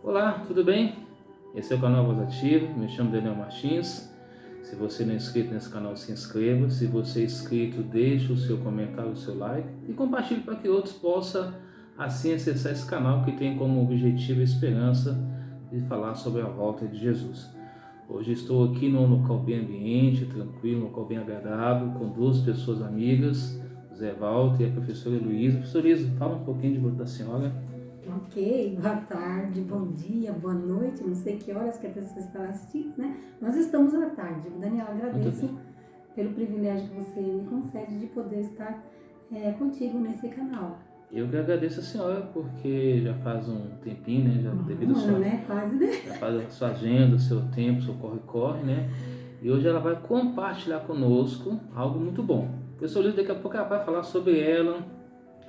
Olá, tudo bem? Esse é o canal Voz Ativa, me chamo Daniel Martins. Se você não é inscrito nesse canal, se inscreva. Se você é inscrito, deixe o seu comentário, o seu like e compartilhe para que outros possam assim acessar esse canal que tem como objetivo a esperança de falar sobre a volta de Jesus. Hoje estou aqui num local bem ambiente, tranquilo, um local bem agradável, com duas pessoas amigas, o Zé Walter e a professora Heloísa. Professora Heloísa, fala um pouquinho da senhora. Ok, boa tarde, bom dia, boa noite, não sei que horas que a pessoa está assistindo, né? Nós estamos à tarde. Daniel, agradeço pelo privilégio que você me concede de poder estar contigo nesse canal. Eu que agradeço a senhora, porque já faz um tempinho, né? Já devido a sua, né? Quase, né? já faz a sua agenda, o seu tempo, o seu corre-corre, né? E hoje ela vai compartilhar conosco algo muito bom. O professor Luiz, daqui a pouco ela vai falar sobre ela,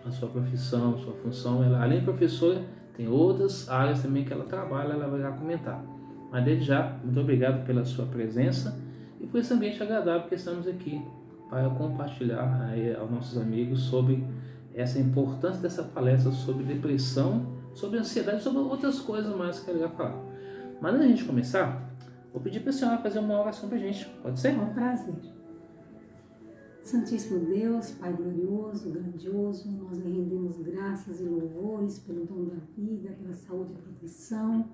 a sua profissão, a sua função. Ela, além de professora, tem outras áreas também que ela trabalha, ela vai lá comentar. Mas desde já, muito obrigado pela sua presença e por esse ambiente agradável que estamos aqui para compartilhar aos nossos amigos sobre essa importância dessa palestra sobre depressão, sobre ansiedade, sobre outras coisas mais que ela vai falar. Mas antes de a gente começar, vou pedir para a senhora fazer uma oração para a gente, pode ser? É um prazer. Santíssimo Deus, Pai glorioso, grandioso, nós lhe rendemos graças e louvores pelo dom da vida, pela saúde e proteção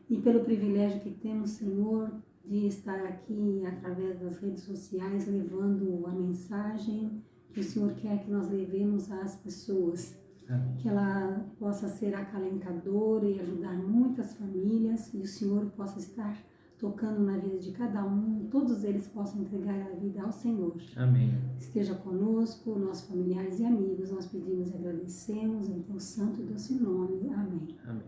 e pelo privilégio que temos, Senhor, de estar aqui através das redes sociais levando a mensagem que o Senhor quer que nós levemos às pessoas. Amém. Que ela possa ser acalentadora e ajudar muitas famílias e o Senhor possa estar tocando na vida de cada um, todos eles possam entregar a vida ao Senhor. Amém. Esteja conosco, nossos familiares e amigos, nós pedimos e agradecemos em teu santo e doce nome. Amém. Amém.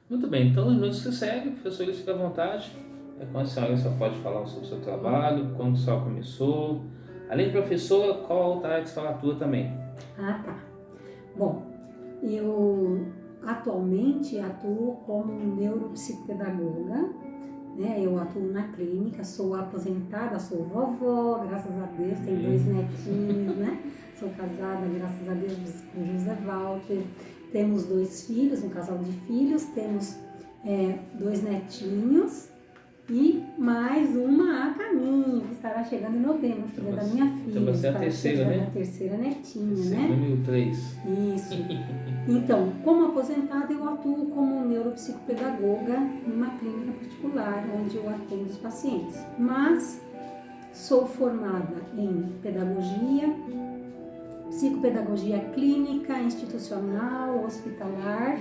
Muito bem, então os minutos que seguem, professor, fica à vontade. Com a senhora só pode falar sobre o seu trabalho, como a senhora começou. Além de professora, qual a área que a senhora atua também? Ah, tá. Bom, eu atualmente atuo como neuropsicopedagoga, né? Eu atuo na clínica, sou aposentada, sou vovó, graças a Deus, tenho 2 netinhos, né? Sou casada, graças a Deus, com José Walter. Temos 2 filhos, um casal de filhos, temos 2 netinhos e mais uma a caminho, que estará chegando em novembro, filha da minha filha. Então você é a terceira, né? A terceira netinha, Esse né? Número 3. Isso. Então, como aposentada, eu atuo como neuropsicopedagoga numa clínica particular, onde eu atendo os pacientes. Mas sou formada em pedagogia, psicopedagogia clínica, institucional, hospitalar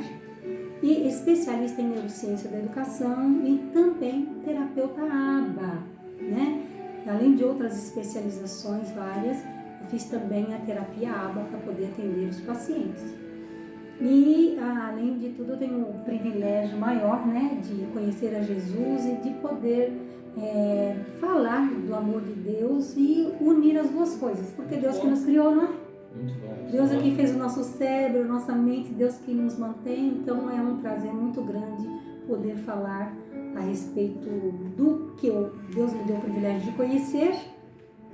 e especialista em neurociência da educação e também terapeuta ABA, né? Além de outras especializações várias, eu fiz também a terapia ABA para poder atender os pacientes. E, além de tudo, eu tenho o privilégio maior, né, de conhecer a Jesus e de poder falar do amor de Deus e unir as duas coisas, porque Deus que nos criou, não é? Muito bom. Deus é que fez o nosso cérebro, nossa mente, Deus que nos mantém, então é um prazer muito grande poder falar a respeito do que Deus me deu o privilégio de conhecer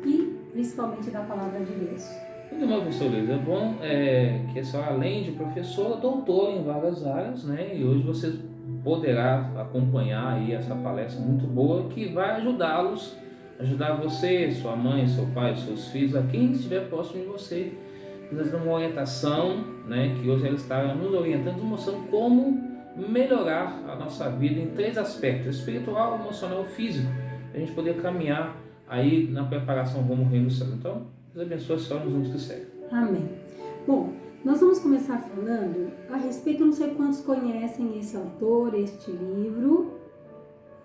e principalmente da palavra de Deus. Muito bom, professor Luiz. É bom que a senhora, além de professora, doutora em várias áreas, né? E hoje você poderá acompanhar aí essa palestra muito boa que vai ajudá-los, ajudar você, sua mãe, seu pai, seus filhos, a quem estiver próximo de você, nos dando uma orientação, né? Que hoje ela está nos orientando, nos mostrando como melhorar a nossa vida em 3 aspectos: espiritual, emocional e físico, para a gente poder caminhar aí na preparação rumo ao reino do céu. Então, Deus abençoe a senhora nos anos que seguem. Amém. Bom, nós vamos começar falando a respeito, não sei quantos conhecem esse autor, este livro.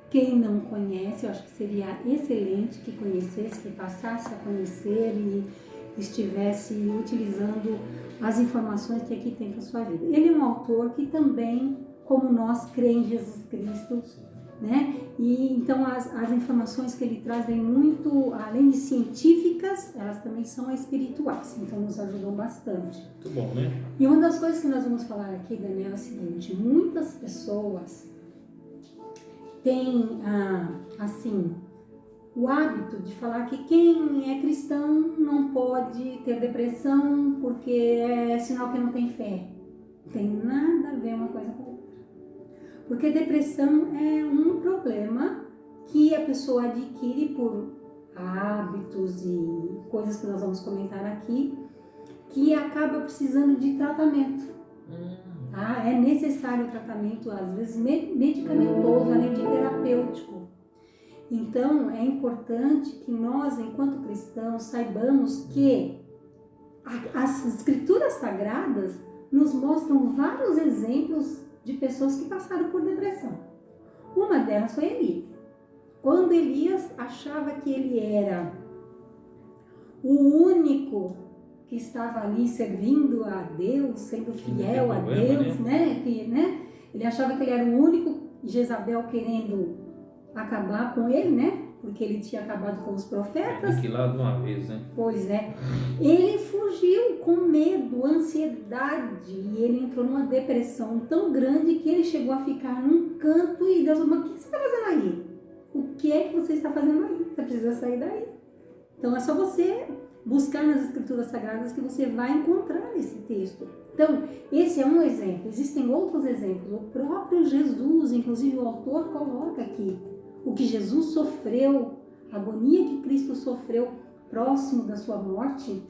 Quem não conhece, eu acho que seria excelente que conhecesse, que passasse a conhecer e estivesse utilizando as informações que aqui tem para a sua vida. Ele é um autor que também, como nós, crê em Jesus Cristo, né? E então as informações que ele traz vêm muito, além de científicas, elas também são espirituais, então nos ajudam bastante. Muito bom, né? E uma das coisas que nós vamos falar aqui, Daniel, é o seguinte: muitas pessoas têm, assim, o hábito de falar que quem é cristão não pode ter depressão porque é sinal que não tem fé. Não tem nada a ver uma coisa com a outra. Porque depressão é um problema que a pessoa adquire por hábitos e coisas que nós vamos comentar aqui, que acaba precisando de tratamento. Tá? É necessário tratamento, às vezes medicamentoso, além de terapêutico. Então, é importante que nós, enquanto cristãos, saibamos que as escrituras sagradas nos mostram vários exemplos de pessoas que passaram por depressão. Uma delas foi Elias. Quando Elias achava que ele era o único que estava ali servindo a Deus, sendo fiel a Deus, né? Ele achava que ele era o único, Jezabel querendo acabar com ele, né? Porque ele tinha acabado com os profetas. Aniquilado de uma vez, né? Pois é. Ele fugiu com medo, ansiedade, e ele entrou numa depressão tão grande que ele chegou a ficar num canto e Deus falou: o que você está fazendo aí? O que é que você está fazendo aí? Você precisa sair daí. Então é só você buscar nas escrituras sagradas que você vai encontrar esse texto. Então, esse é um exemplo. Existem outros exemplos. O próprio Jesus, inclusive o autor coloca aqui o que Jesus sofreu, a agonia que Cristo sofreu próximo da sua morte.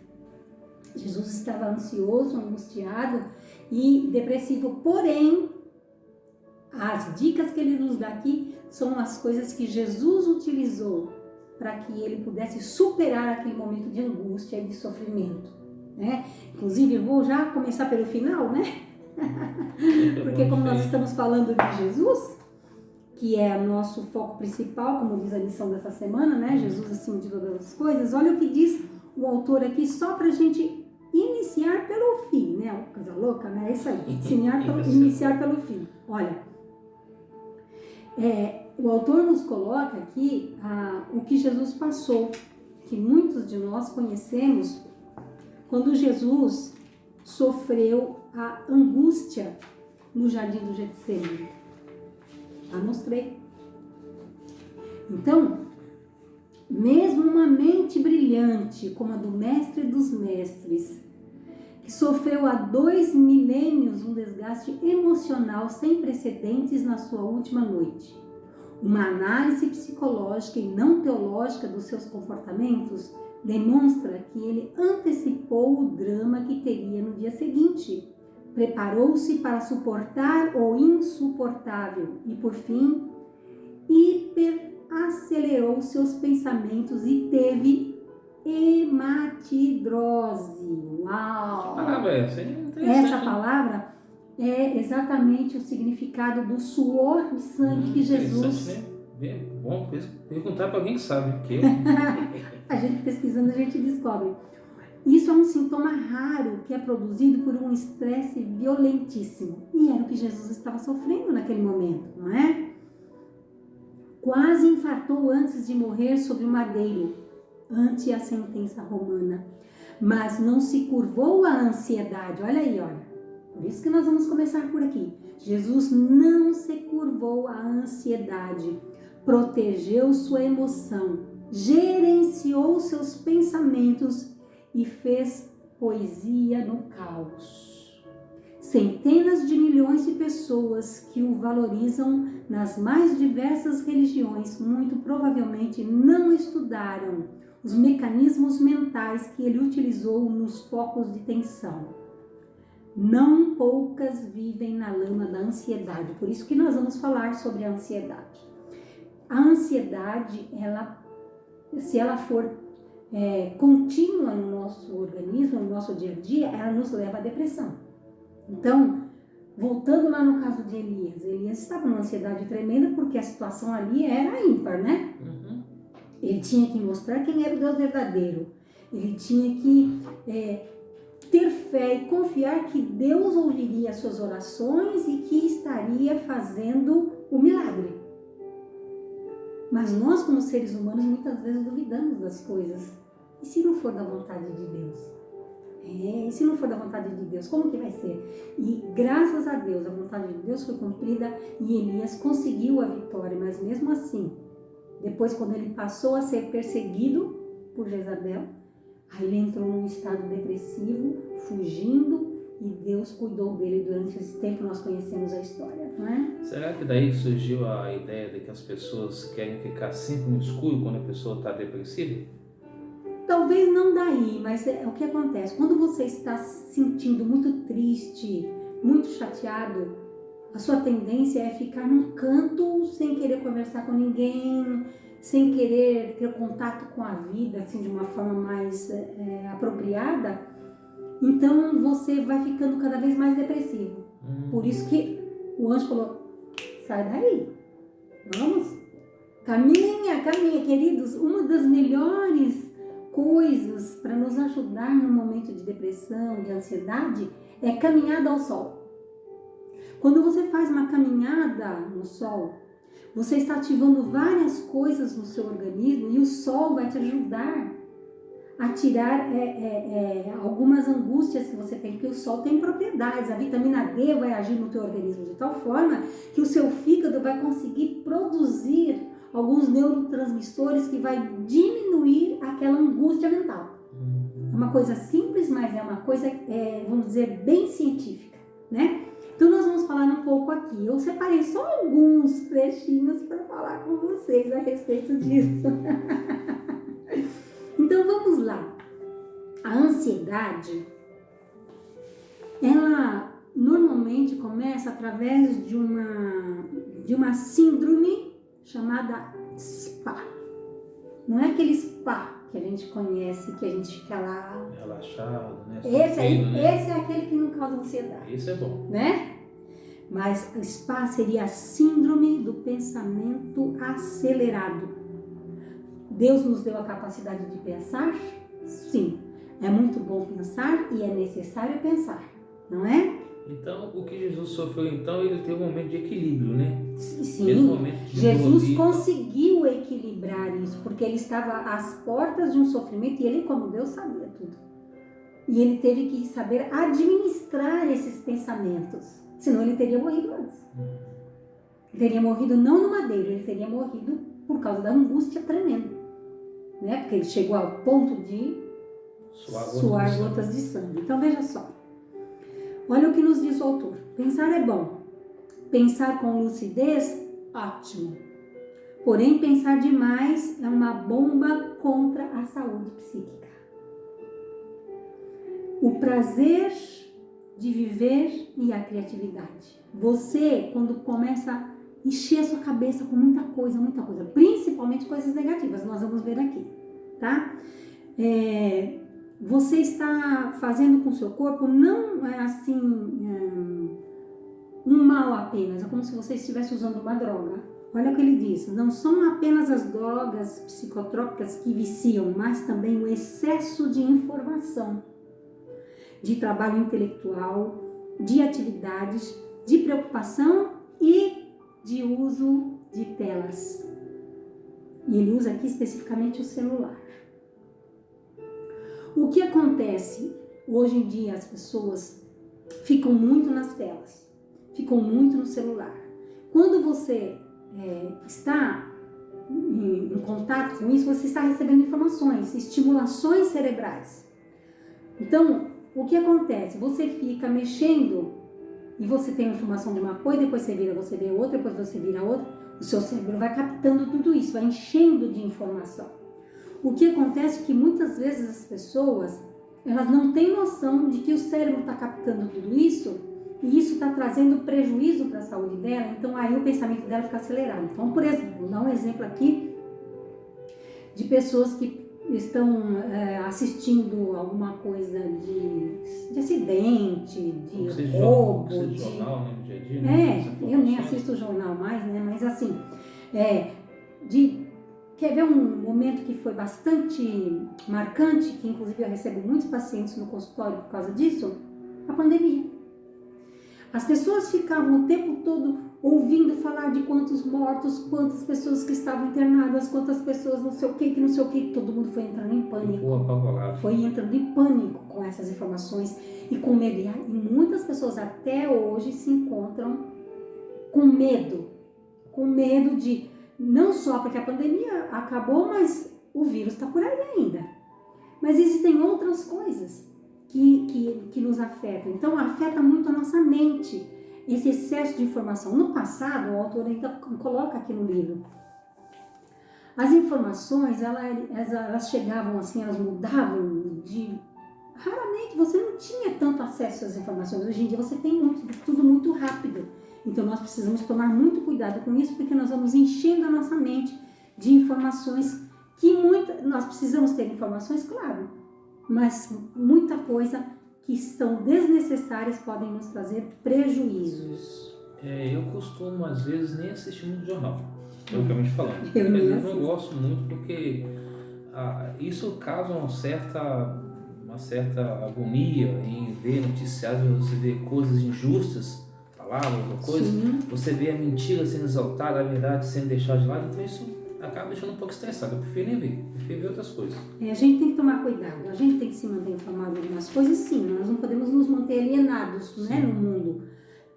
Jesus estava ansioso, angustiado e depressivo. Porém, as dicas que ele nos dá aqui são as coisas que Jesus utilizou para que ele pudesse superar aquele momento de angústia e de sofrimento, né? Inclusive, eu vou já começar pelo final, né? Porque como nós estamos falando de Jesus, que é o nosso foco principal, como diz a lição dessa semana, né? Jesus acima de todas as coisas. Olha o que diz o autor aqui, só para a gente iniciar pelo fim, né? Uma coisa louca, né? É isso aí, iniciar pelo fim. Olha, o autor nos coloca aqui o que Jesus passou, que muitos de nós conhecemos, quando Jesus sofreu a angústia no jardim do Getsemane. Já mostrei. Então, mesmo uma mente brilhante como a do mestre dos mestres, que sofreu há 2 milênios um desgaste emocional sem precedentes na sua última noite, uma análise psicológica e não teológica dos seus comportamentos demonstra que ele antecipou o drama que teria no dia seguinte. Preparou-se para suportar o insuportável e, por fim, hiperacelerou seus pensamentos e teve hematidrose. Uau! Essa palavra é exatamente o significado do suor de sangue que Jesus... Né? É bom perguntar para alguém que sabe, porque eu... A gente pesquisando, a gente descobre. Isso é um sintoma raro que é produzido por um estresse violentíssimo. E era o que Jesus estava sofrendo naquele momento, não é? Quase infartou antes de morrer sobre o madeiro, ante a sentença romana. Mas não se curvou à ansiedade. Olha aí, olha. Por isso que nós vamos começar por aqui. Jesus não se curvou à ansiedade. Protegeu sua emoção. Gerenciou seus pensamentos e fez poesia no caos. Centenas de milhões de pessoas que o valorizam nas mais diversas religiões muito provavelmente não estudaram os mecanismos mentais que ele utilizou nos focos de tensão. Não poucas vivem na lama da ansiedade, por isso que nós vamos falar sobre a ansiedade. A ansiedade, se ela for contínua no nosso organismo, no nosso dia a dia, ela nos leva à depressão. Então, voltando lá no caso de Elias estava numa ansiedade tremenda porque a situação ali era ímpar, né? Uhum. Ele tinha que mostrar quem era o Deus verdadeiro. Ele tinha que ter fé e confiar que Deus ouviria as suas orações e que estaria fazendo o milagre. Mas nós, como seres humanos, muitas vezes duvidamos das coisas. E se não for da vontade de Deus? E se não for da vontade de Deus, como que vai ser? E graças a Deus, a vontade de Deus foi cumprida e Elias conseguiu a vitória. Mas mesmo assim, depois quando ele passou a ser perseguido por Jezabel, aí ele entrou num estado depressivo, fugindo e Deus cuidou dele durante esse tempo. Nós conhecemos a história, não é? Será que daí surgiu a ideia de que as pessoas querem ficar sempre no escuro quando a pessoa está depressiva? Talvez não daí, mas é o que acontece. Quando você está se sentindo muito triste, muito chateado, a sua tendência é ficar num canto sem querer conversar com ninguém, sem querer ter contato com a vida, assim, de uma forma mais apropriada. Então você vai ficando cada vez mais depressivo. Por isso que o anjo falou, sai daí, vamos, caminha, queridos. Uma das melhores coisas para nos ajudar no momento de depressão, de ansiedade, é caminhada ao sol. Quando você faz uma caminhada no sol, você está ativando várias coisas no seu organismo e o sol vai te ajudar a tirar algumas angústias que você tem, porque o sol tem propriedades. A vitamina D vai agir no teu organismo de tal forma que o seu fígado vai conseguir produzir alguns neurotransmissores que vai diminuir aquela angústia mental. É uma coisa simples, mas é uma coisa, vamos dizer, bem científica, né? Então nós vamos falar um pouco aqui. Eu separei só alguns trechinhos para falar com vocês a respeito disso. Então vamos lá. A ansiedade, ela normalmente começa através de uma síndrome chamada SPA. Não é aquele SPA que a gente conhece, que a gente fica lá relaxado, né? Esse é aquele que não causa ansiedade. Isso é bom, né? Mas o SPA seria a síndrome do pensamento acelerado. Deus nos deu a capacidade de pensar? Sim. É muito bom pensar e é necessário pensar, não é? Então, o que Jesus sofreu, então, ele teve um momento de equilíbrio, né? Sim, Jesus conseguiu equilibrar isso, porque ele estava às portas de um sofrimento e ele, como Deus, sabia tudo. E ele teve que saber administrar esses pensamentos, senão ele teria morrido antes. Ele teria morrido não no madeiro, ele teria morrido por causa da angústia tremenda, né? Porque ele chegou ao ponto de suar gotas de sangue. Então, veja só. Olha o que nos diz o autor. Pensar é bom. Pensar com lucidez, ótimo. Porém, pensar demais é uma bomba contra a saúde psíquica. O prazer de viver e a criatividade. Você, quando começa a encher a sua cabeça com muita coisa, principalmente coisas negativas, nós vamos ver aqui, tá? Você está fazendo com o seu corpo não é assim um mal apenas, é como se você estivesse usando uma droga. Olha o que ele diz, não são apenas as drogas psicotrópicas que viciam, mas também o excesso de informação, de trabalho intelectual, de atividades, de preocupação e de uso de telas. E ele usa aqui especificamente o celular. O que acontece? Hoje em dia as pessoas ficam muito nas telas, ficam muito no celular. Quando você está em contato com isso, você está recebendo informações, estimulações cerebrais. Então, o que acontece? Você fica mexendo e você tem informação de uma coisa, depois você vê outra, depois você vira outra. O seu cérebro vai captando tudo isso, vai enchendo de informação. O que acontece é que muitas vezes as pessoas, elas não têm noção de que o cérebro está captando tudo isso e isso está trazendo prejuízo para a saúde dela, então aí o pensamento dela fica acelerado. Então, por exemplo, vou dar um exemplo aqui de pessoas que estão assistindo alguma coisa de acidente, de roubo, de jornal, né, no dia a dia, né? Eu nem assisto o jornal mais, né? Mas assim, quer ver um momento que foi bastante marcante, que inclusive eu recebo muitos pacientes no consultório por causa disso? A pandemia. As pessoas ficavam o tempo todo ouvindo falar de quantos mortos, quantas pessoas que estavam internadas, quantas pessoas não sei o que, todo mundo foi entrando em pânico. Foi entrando em pânico com essas informações e com medo. E muitas pessoas até hoje se encontram com medo de, não só porque a pandemia acabou, mas o vírus está por aí ainda. Mas existem outras coisas que nos afetam. Então, afeta muito a nossa mente, esse excesso de informação. No passado, o autor ainda coloca aqui no livro, as informações, elas chegavam assim, elas mudavam de... Raramente você não tinha tanto acesso às informações. Hoje em dia você tem tudo muito rápido. Então nós precisamos tomar muito cuidado com isso, porque nós vamos enchendo a nossa mente de informações nós precisamos ter informações, claro, mas muita coisa que são desnecessárias podem nos trazer prejuízos. Eu costumo, às vezes, nem assistir muito jornal, obviamente falando. Eu Às nem vezes não assisto. gosto muito porque isso causa uma certa agonia em ver noticiários, você vê coisas injustas, palavras ou coisas, Sim. você vê a mentira sendo exaltada, a verdade sendo deixada de lado, então isso acaba deixando um pouco estressado. Eu prefiro nem ver, prefiro ver outras coisas. A gente tem que tomar cuidado, a gente tem que se manter informado de algumas coisas, sim, nós não podemos nos manter alienados, né, no mundo,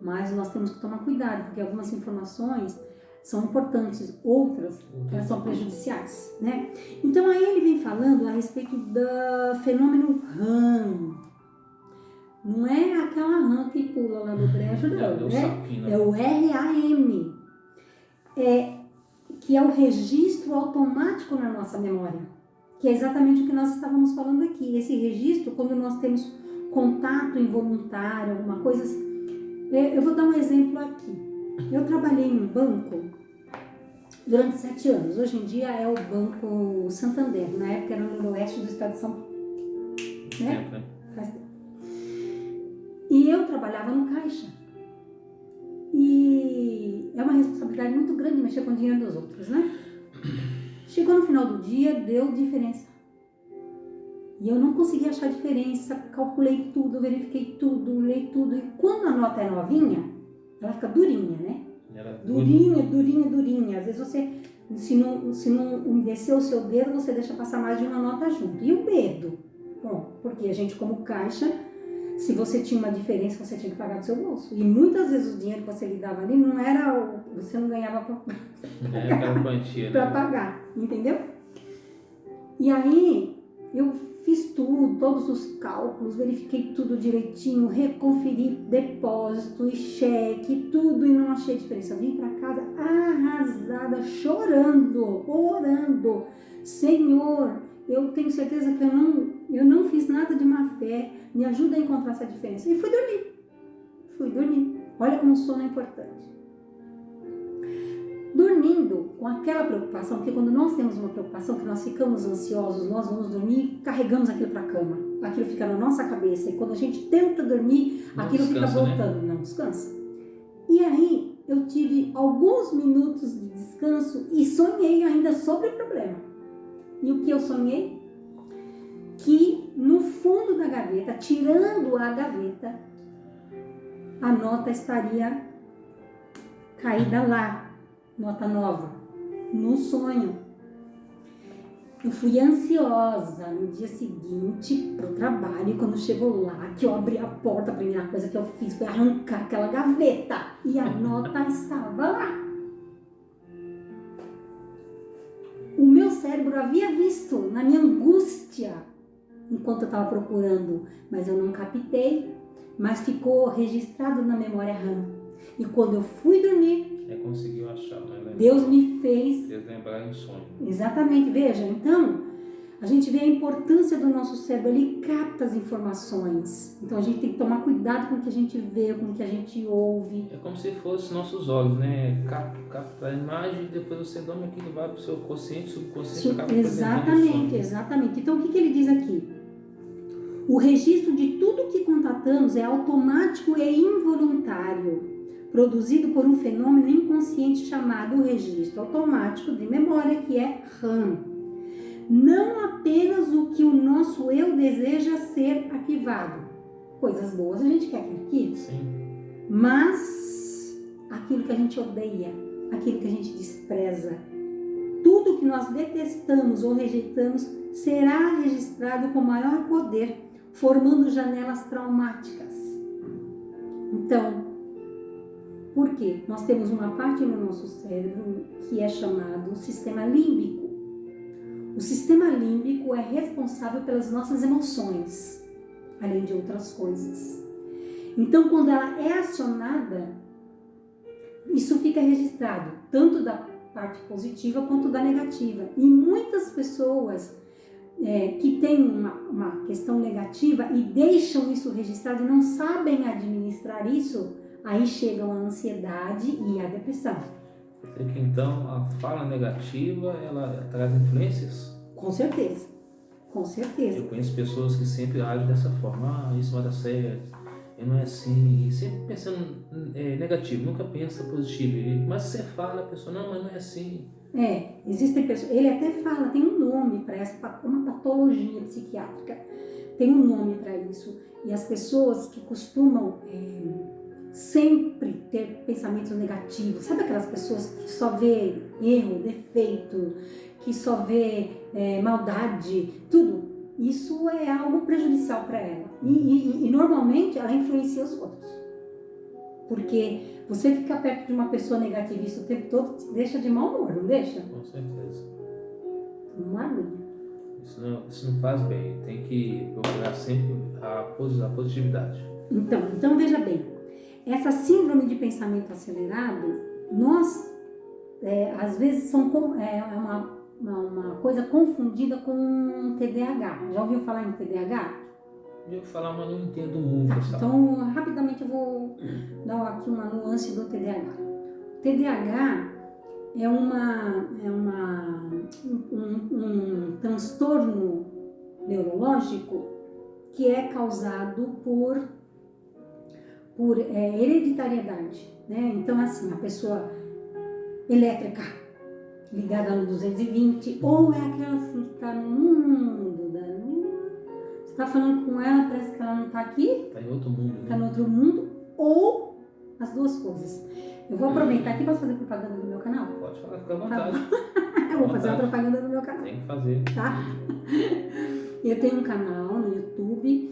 mas nós temos que tomar cuidado, porque algumas informações são importantes, outras elas são prejudiciais, né? Então aí ele vem falando a respeito do fenômeno RAM. Não é aquela RAM que pula lá no brejo, não, né? É o RAM, que é o registro automático na nossa memória, que é exatamente o que nós estávamos falando aqui. Esse registro, quando nós temos contato involuntário, alguma coisa... Eu vou dar um exemplo aqui. Eu trabalhei em um banco durante 7 anos. Hoje em dia é o Banco Santander. Na época era no noroeste do estado de São Paulo. Né? Faz tempo. E eu trabalhava no caixa. E é uma responsabilidade muito grande mexer com o dinheiro dos outros, né? Chegou no final do dia, deu diferença. E eu não consegui achar diferença, calculei tudo, verifiquei tudo, olhei tudo. E quando a nota é novinha, ela fica durinha, né? Durinha. Às vezes você, se não umedecer o seu dedo, você deixa passar mais de uma nota junto. E o dedo? Bom, porque a gente como caixa, se você tinha uma diferença, você tinha que pagar do seu bolso. E muitas vezes o dinheiro que você lhe dava ali não era, você não ganhava aquela quantia, para pagar, entendeu? E aí eu fiz tudo, todos os cálculos, verifiquei tudo direitinho, reconferi depósito e cheque, tudo, e não achei diferença. Eu vim para casa arrasada, chorando, orando. Senhor, eu tenho certeza que eu não fiz nada de má fé, me ajuda a encontrar essa diferença. E fui dormir. Olha como o sono é importante. Dormindo com aquela preocupação, porque quando nós temos uma preocupação, que nós ficamos ansiosos, nós vamos dormir, carregamos aquilo para a cama, aquilo fica na nossa cabeça, e quando a gente tenta dormir, aquilo fica voltando, né? Não descansa. E aí eu tive alguns minutos de descanso e sonhei ainda sobre o problema. E o que eu sonhei? Que no fundo da gaveta, tirando a gaveta, a nota estaria caída lá. Nota nova, no sonho. Eu fui ansiosa no dia seguinte pro trabalho, e quando chegou lá, que eu abri a porta, a primeira coisa que eu fiz foi arrancar aquela gaveta, e a nota estava lá. O meu cérebro havia visto na minha angústia, enquanto eu estava procurando, mas eu não captei, mas ficou registrado na memória RAM. E quando eu fui dormir, conseguiu achar, né? Deus me fez lembrar em sonho. Exatamente, veja, então a gente vê a importância do nosso cérebro, ele capta as informações, então a gente tem que tomar cuidado com o que a gente vê, com o que a gente ouve. É como se fossem nossos olhos, né? Capta a imagem e depois você dorme, aquilo vai para o seu consciente, subconsciente. Exatamente. Então o que ele diz aqui? O registro de tudo que contatamos é automático e involuntário, produzido por um fenômeno inconsciente chamado registro automático de memória, que é RAM. Não apenas o que o nosso eu deseja ser arquivado. Coisas boas a gente quer que arquive. Sim. Mas aquilo que a gente odeia, aquilo que a gente despreza, tudo que nós detestamos ou rejeitamos será registrado com maior poder, formando janelas traumáticas. Então, por quê? Nós temos uma parte no nosso cérebro que é chamado sistema límbico. O sistema límbico é responsável pelas nossas emoções. além de outras coisas. Então, quando ela é acionada, isso fica registrado, tanto da parte positiva quanto da negativa. E muitas pessoas que têm uma questão negativa e deixam isso registrado e não sabem administrar isso, aí chegam a ansiedade e a depressão. Então, a fala negativa, ela traz influências? Com certeza, com certeza. Eu conheço pessoas que sempre agem dessa forma, isso vai dar certo, não é assim, e sempre pensando negativo, nunca pensa positivo. Mas você fala, a pessoa, não, mas não é assim. Existem pessoas, ele até fala, tem um nome para essa, uma patologia psiquiátrica, tem um nome para isso. E as pessoas que costumam sempre ter pensamentos negativos, sabe aquelas pessoas que só vê erro, defeito, que só vê maldade, tudo, isso é algo prejudicial para ela. E normalmente ela influencia os outros. Porque você ficar perto de uma pessoa negativista o tempo todo te deixa de mau humor, não deixa? Com certeza. Uma aguinha. Isso não faz bem, tem que procurar sempre a positividade. Então veja bem, essa síndrome de pensamento acelerado, nós, às vezes, uma coisa confundida com TDAH. Já ouviu falar em TDAH? Eu falar, mas não entendo muito. Então, rapidamente eu vou dar aqui uma nuance do TDAH. O TDAH é um transtorno neurológico que é causado por hereditariedade, né? Então, assim, a pessoa elétrica ligada no 220, ou é aquela assim que está no mundo você está falando com ela, parece que ela não está aqui, está em outro mundo, está no outro mundo, ou as duas coisas. Eu vou aproveitar aqui, posso fazer propaganda do meu canal? Pode falar, fica à vontade. Eu vou fazer uma propaganda do meu canal. Tem que fazer. Tá? Eu tenho um canal no YouTube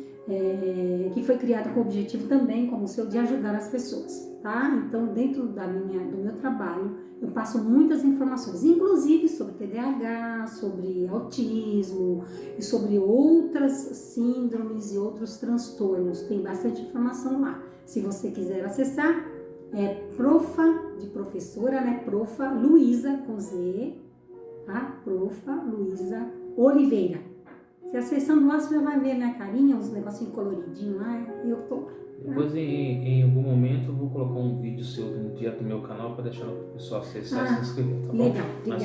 que foi criado com o objetivo também, como o seu, de ajudar as pessoas, tá? Então, dentro do meu trabalho, eu passo muitas informações, inclusive sobre TDAH, sobre autismo e sobre outras síndromes e outros transtornos. Tem bastante informação lá. Se você quiser acessar, Profa, de professora, né? Profa Luísa, com Z, tá? Profa Luísa Oliveira. Se acessando lá, você já vai ver minha carinha, uns negocinhos coloridinhos lá, e eu tô lá. Depois, em algum momento, eu vou colocar um vídeo seu direto no meu canal para deixar o pessoal acessar e se inscrever, tá bom? Legal. Mas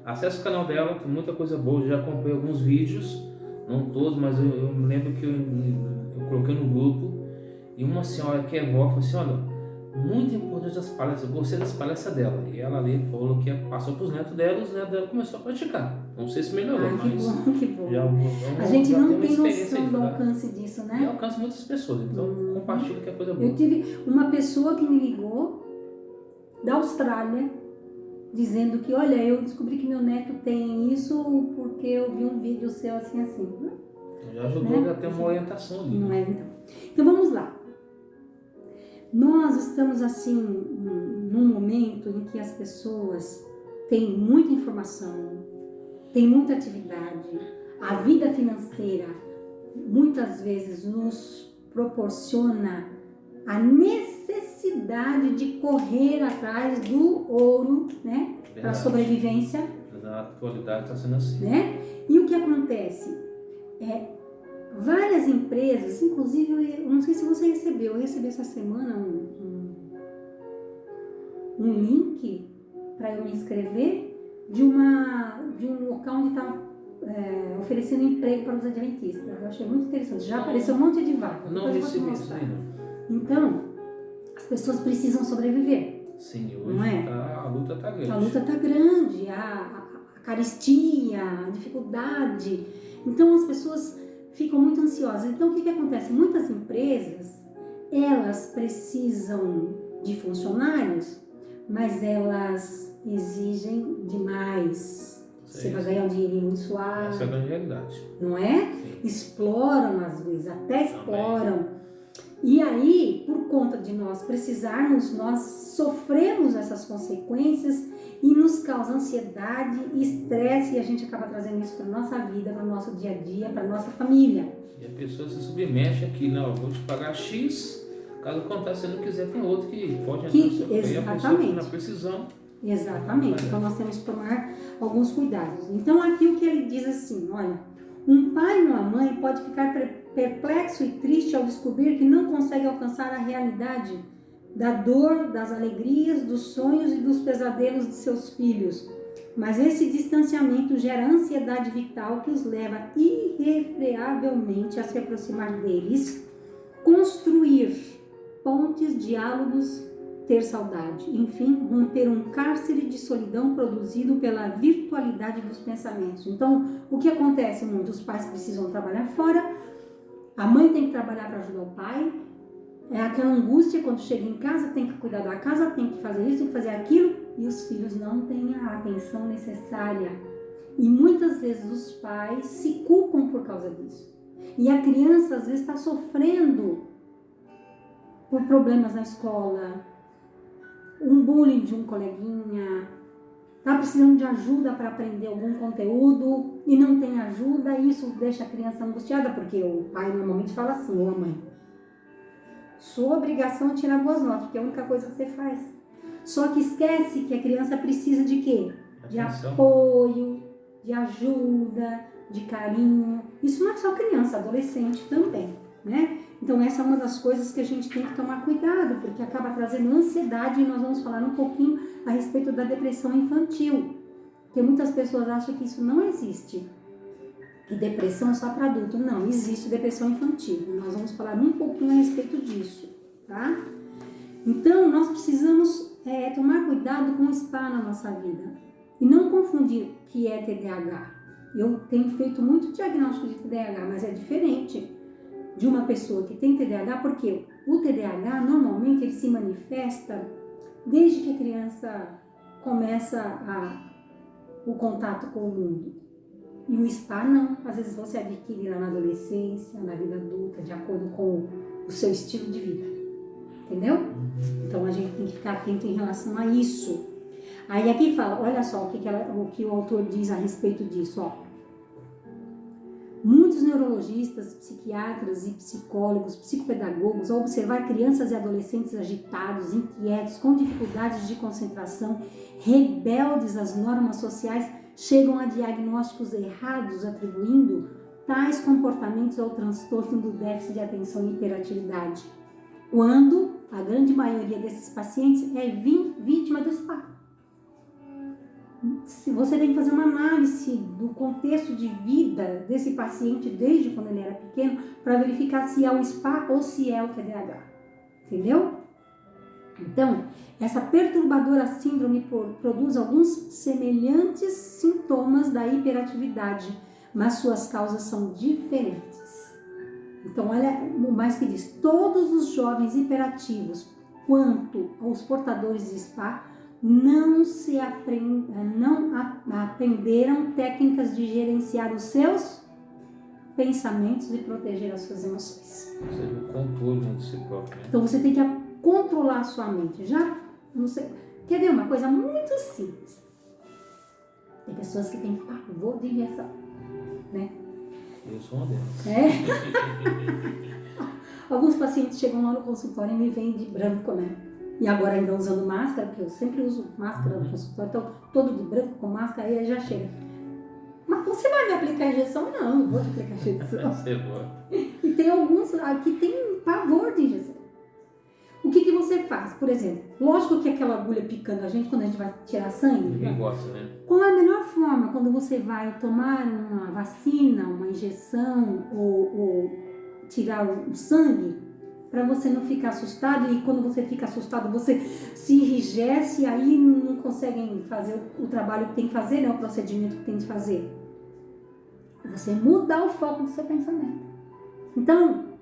acesse o canal dela, tem muita coisa boa. Eu já acompanhei alguns vídeos, não todos, mas eu me lembro que eu coloquei no grupo e uma senhora que é vó falou assim: olha, muito importante as palestras, eu gostei das palestras dela. E ela ali falou que passou para os netos dela e os netos dela começaram a praticar. Não sei se melhorou, mas. Que bom. A gente não tem noção do alcance disso, né? E alcança muitas pessoas, então compartilha que é coisa boa. Eu tive uma pessoa que me ligou da Austrália dizendo que, olha, eu descobri que meu neto tem isso porque eu vi um vídeo seu assim. Já ajudou, né? A ter uma orientação ali. Não é, então vamos lá. Nós estamos assim num momento em que as pessoas têm muita informação, têm muita atividade, a vida financeira muitas vezes nos proporciona a necessidade de correr atrás do ouro, né, para a sobrevivência. Na atualidade está sendo assim. Né? E o que acontece? Várias empresas, inclusive, eu não sei se você recebeu, eu recebi essa semana um link para eu me inscrever de um local onde está oferecendo emprego para os adventistas. Eu achei muito interessante. Já apareceu um monte de vaga. Não recebi isso ainda. Então, as pessoas precisam sobreviver. Sim, hoje não é? A luta está grande. A luta está grande, a carestia, a dificuldade. Então, as pessoas ficam muito ansiosas. Então, o que acontece? Muitas empresas, elas precisam de funcionários, mas elas exigem demais. Você vai ganhar um dinheirinho muito suave. Essa é a grande realidade. Não é? Sim. Exploram, às vezes, até exploram. E aí, por conta de nós precisarmos, nós sofremos essas consequências e nos causa ansiedade e estresse, e a gente acaba trazendo isso para a nossa vida, para o nosso dia a dia, para a nossa família. E a pessoa se submete aqui, não, vou te pagar X, caso contrário, se não quiser, tem outro que pode entrar no seu pé, e a pessoa na precisão. Exatamente, então nós temos que tomar alguns cuidados. Então aqui o que ele diz assim, olha, um pai e uma mãe pode ficar perplexo e triste ao descobrir que não consegue alcançar a realidade da dor, das alegrias, dos sonhos e dos pesadelos de seus filhos. Mas esse distanciamento gera ansiedade vital que os leva irrefreavelmente a se aproximar deles, construir pontes, diálogos, ter saudade, enfim, romper um cárcere de solidão produzido pela virtualidade dos pensamentos. Então, o que acontece? Muitos pais precisam trabalhar fora, a mãe tem que trabalhar para ajudar o pai, é aquela angústia quando chega em casa, tem que cuidar da casa, tem que fazer isso, tem que fazer aquilo, e os filhos não têm a atenção necessária. E muitas vezes os pais se culpam por causa disso. E a criança às vezes está sofrendo por problemas na escola, um bullying de um coleguinha, está precisando de ajuda para aprender algum conteúdo e não tem ajuda, e isso deixa a criança angustiada, porque o pai normalmente fala assim, ou a mãe, sua obrigação é tirar boas notas, porque é a única coisa que você faz. Só que esquece que a criança precisa de quê? De apoio, de ajuda, de carinho. Isso não é só criança, adolescente também, né? Então essa é uma das coisas que a gente tem que tomar cuidado, porque acaba trazendo ansiedade, e nós vamos falar um pouquinho a respeito da depressão infantil, porque muitas pessoas acham que isso não existe, que depressão é só para adulto. Não, existe depressão infantil, nós vamos falar um pouquinho a respeito disso, tá? Então nós precisamos tomar cuidado com o SPA na nossa vida, e não confundir o que é TDAH. Eu tenho feito muito diagnóstico de TDAH, mas é diferente de uma pessoa que tem TDAH, porque o TDAH normalmente ele se manifesta desde que a criança começa o contato com o mundo. E o SPA não, às vezes você adquire lá na adolescência, na vida adulta, de acordo com o seu estilo de vida, entendeu? Então a gente tem que ficar atento em relação a isso. Aí aqui fala, olha só o que o autor diz a respeito disso, ó. Muitos neurologistas, psiquiatras e psicólogos, psicopedagogos, ao observar crianças e adolescentes agitados, inquietos, com dificuldades de concentração, rebeldes às normas sociais, chegam a diagnósticos errados, atribuindo tais comportamentos ao transtorno do déficit de atenção e hiperatividade, quando a grande maioria desses pacientes é vítima do SPA. Você tem que fazer uma análise do contexto de vida desse paciente desde quando ele era pequeno para verificar se é o SPA ou se é o TDAH, entendeu? Então, essa perturbadora síndrome produz alguns semelhantes sintomas da hiperatividade, mas suas causas são diferentes. Então, olha o mais que diz, todos os jovens hiperativos, quanto aos portadores de SPA, não aprenderam técnicas de gerenciar os seus pensamentos e proteger as suas emoções. Ou seja, o controle de si próprio, né? Então você tem que controlar a sua mente. Quer ver uma coisa muito simples? Tem pessoas que têm pavor de injeção, né? Eu sou uma delas. Alguns pacientes chegam lá no consultório e me vêm de branco, né? E agora ainda usando máscara, porque eu sempre uso máscara no consultório, então todo de branco com máscara, aí já chega. Mas você vai me aplicar injeção? Não, não vou te aplicar injeção. E tem alguns que tem pavor de injeção. O que você faz? Por exemplo, lógico que aquela agulha picando a gente quando a gente vai tirar sangue. Ninguém gosta, né? Qual é a melhor forma quando você vai tomar uma vacina, uma injeção ou tirar o sangue? Para você não ficar assustado, e quando você fica assustado, você se enrijece e aí não conseguem fazer o trabalho que tem que fazer, né? O procedimento que tem que fazer. Você mudar o foco do seu pensamento. Então,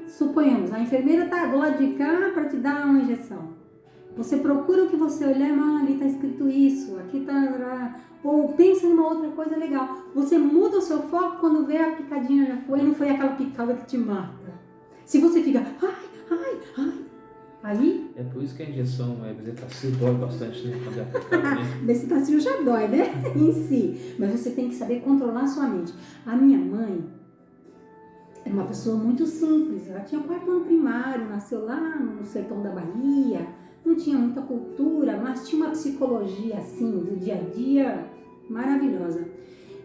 suponhamos, a enfermeira está do lado de cá para te dar uma injeção. Você procura o que você olhar, ali está escrito isso, aqui está... Ou pensa em uma outra coisa legal. Você muda o seu foco quando vê a picadinha já foi, não foi aquela picada que te mata. Se você fica, ai, Aí, É por isso que a injeção bezetacil dói bastante, né? Quando é aplicada, né? bezetacil já dói, né? Em si. Mas você tem que saber controlar a sua mente. A minha mãe é uma pessoa muito simples. Ela tinha 4º ano primário, nasceu lá no sertão da Bahia, não tinha muita cultura, mas tinha uma psicologia assim, do dia a dia, maravilhosa.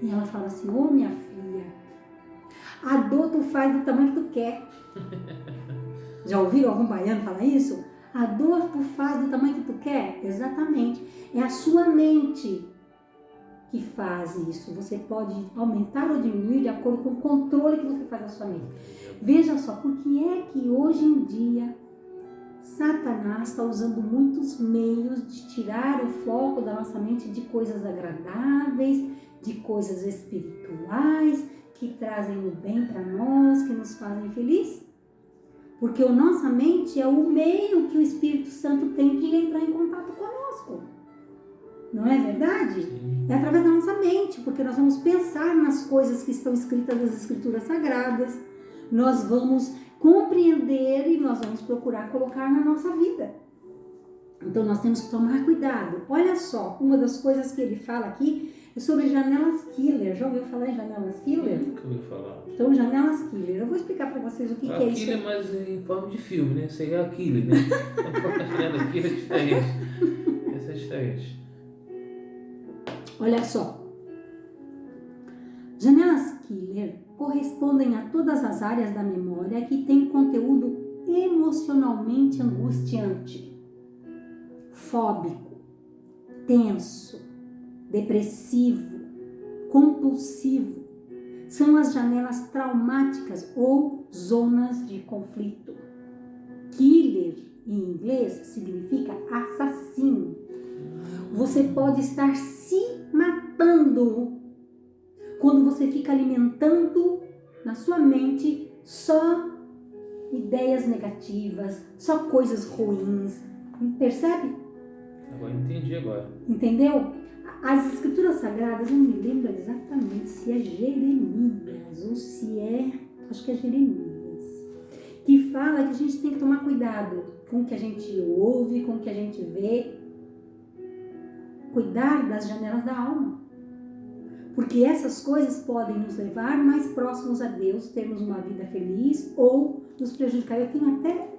E ela fala assim: ô minha filha, a dor tu faz do tamanho que tu quer. Já ouviram algum baiano falar isso? A dor tu faz do tamanho que tu quer? Exatamente. É a sua mente que faz isso. Você pode aumentar ou diminuir de acordo com o controle que você faz da sua mente. Veja só, por que é que hoje em dia Satanás está usando muitos meios de tirar o foco da nossa mente de coisas agradáveis, de coisas espirituais, que trazem o bem para nós, que nos fazem felizes? Porque a nossa mente é o meio que o Espírito Santo tem de entrar em contato conosco. Não é verdade? É através da nossa mente, porque nós vamos pensar nas coisas que estão escritas nas Escrituras Sagradas, nós vamos compreender e nós vamos procurar colocar na nossa vida. Então nós temos que tomar cuidado. Olha só, uma das coisas que ele fala aqui é sobre janelas killer. Já ouviu falar em janelas killer? Nunca ouvi falar. Então, janelas killer. Eu vou explicar para vocês o que é isso. Killer, mas em forma de filme, né? Esse aí é a killer, né? A janela killer é diferente. Essa é diferente. Olha só. Janelas killer correspondem a todas as áreas da memória que têm conteúdo emocionalmente angustiante, fóbico, tenso, depressivo, compulsivo. São as janelas traumáticas ou zonas de conflito. Killer, em inglês, significa assassino. Você pode estar se matando quando você fica alimentando na sua mente só ideias negativas, só coisas ruins. Percebe? Agora entendi agora. Entendeu? As Escrituras Sagradas, não me lembro exatamente se é Jeremias ou se é, acho que é Jeremias, que fala que a gente tem que tomar cuidado com o que a gente ouve, com o que a gente vê, cuidar das janelas da alma. Porque essas coisas podem nos levar mais próximos a Deus, termos uma vida feliz ou nos prejudicar. Eu tenho até,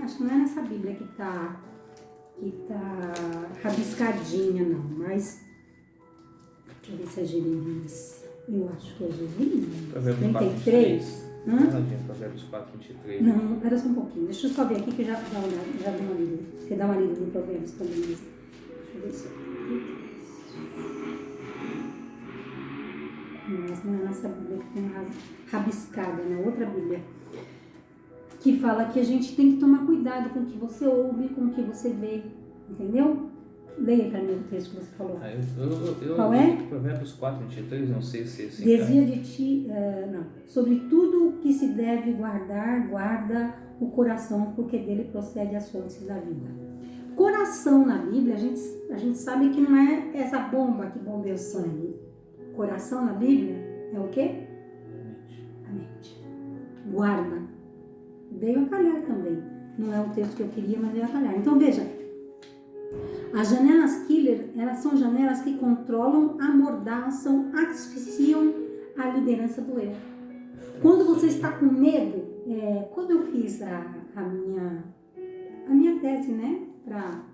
acho que não é nessa Bíblia que tá rabiscadinha não, mas deixa eu ver se é Jeremias. Eu acho que é Jeremias. 33. Provérbios 4, 23. Não, espera só um pouquinho. Deixa eu só ver aqui que já dá uma lida. Você dá uma lida no Provérbios também. Deixa eu ver se é. Mas não é nessa Bíblia que tem rabiscada, na outra Bíblia, que fala que a gente tem que tomar cuidado com o que você ouve, com o que você vê, entendeu? Leia para mim o texto que você falou. Qual é? Provérbios 4, 23, não sei se é esse. Desvia de ti, não. Sobre tudo o que se deve guardar, guarda o coração, porque dele procede as fontes da vida. Coração na Bíblia, a gente sabe que não é essa bomba que bombeia o sangue. Coração na Bíblia é o quê? A mente. Guarda. Veio a calhar também. Não é o texto que eu queria, mas veio a calhar. Então veja, as janelas killer, elas são janelas que controlam, amordaçam, asfixiam a liderança do eu. Quando você está com medo, quando eu fiz a minha tese, né, para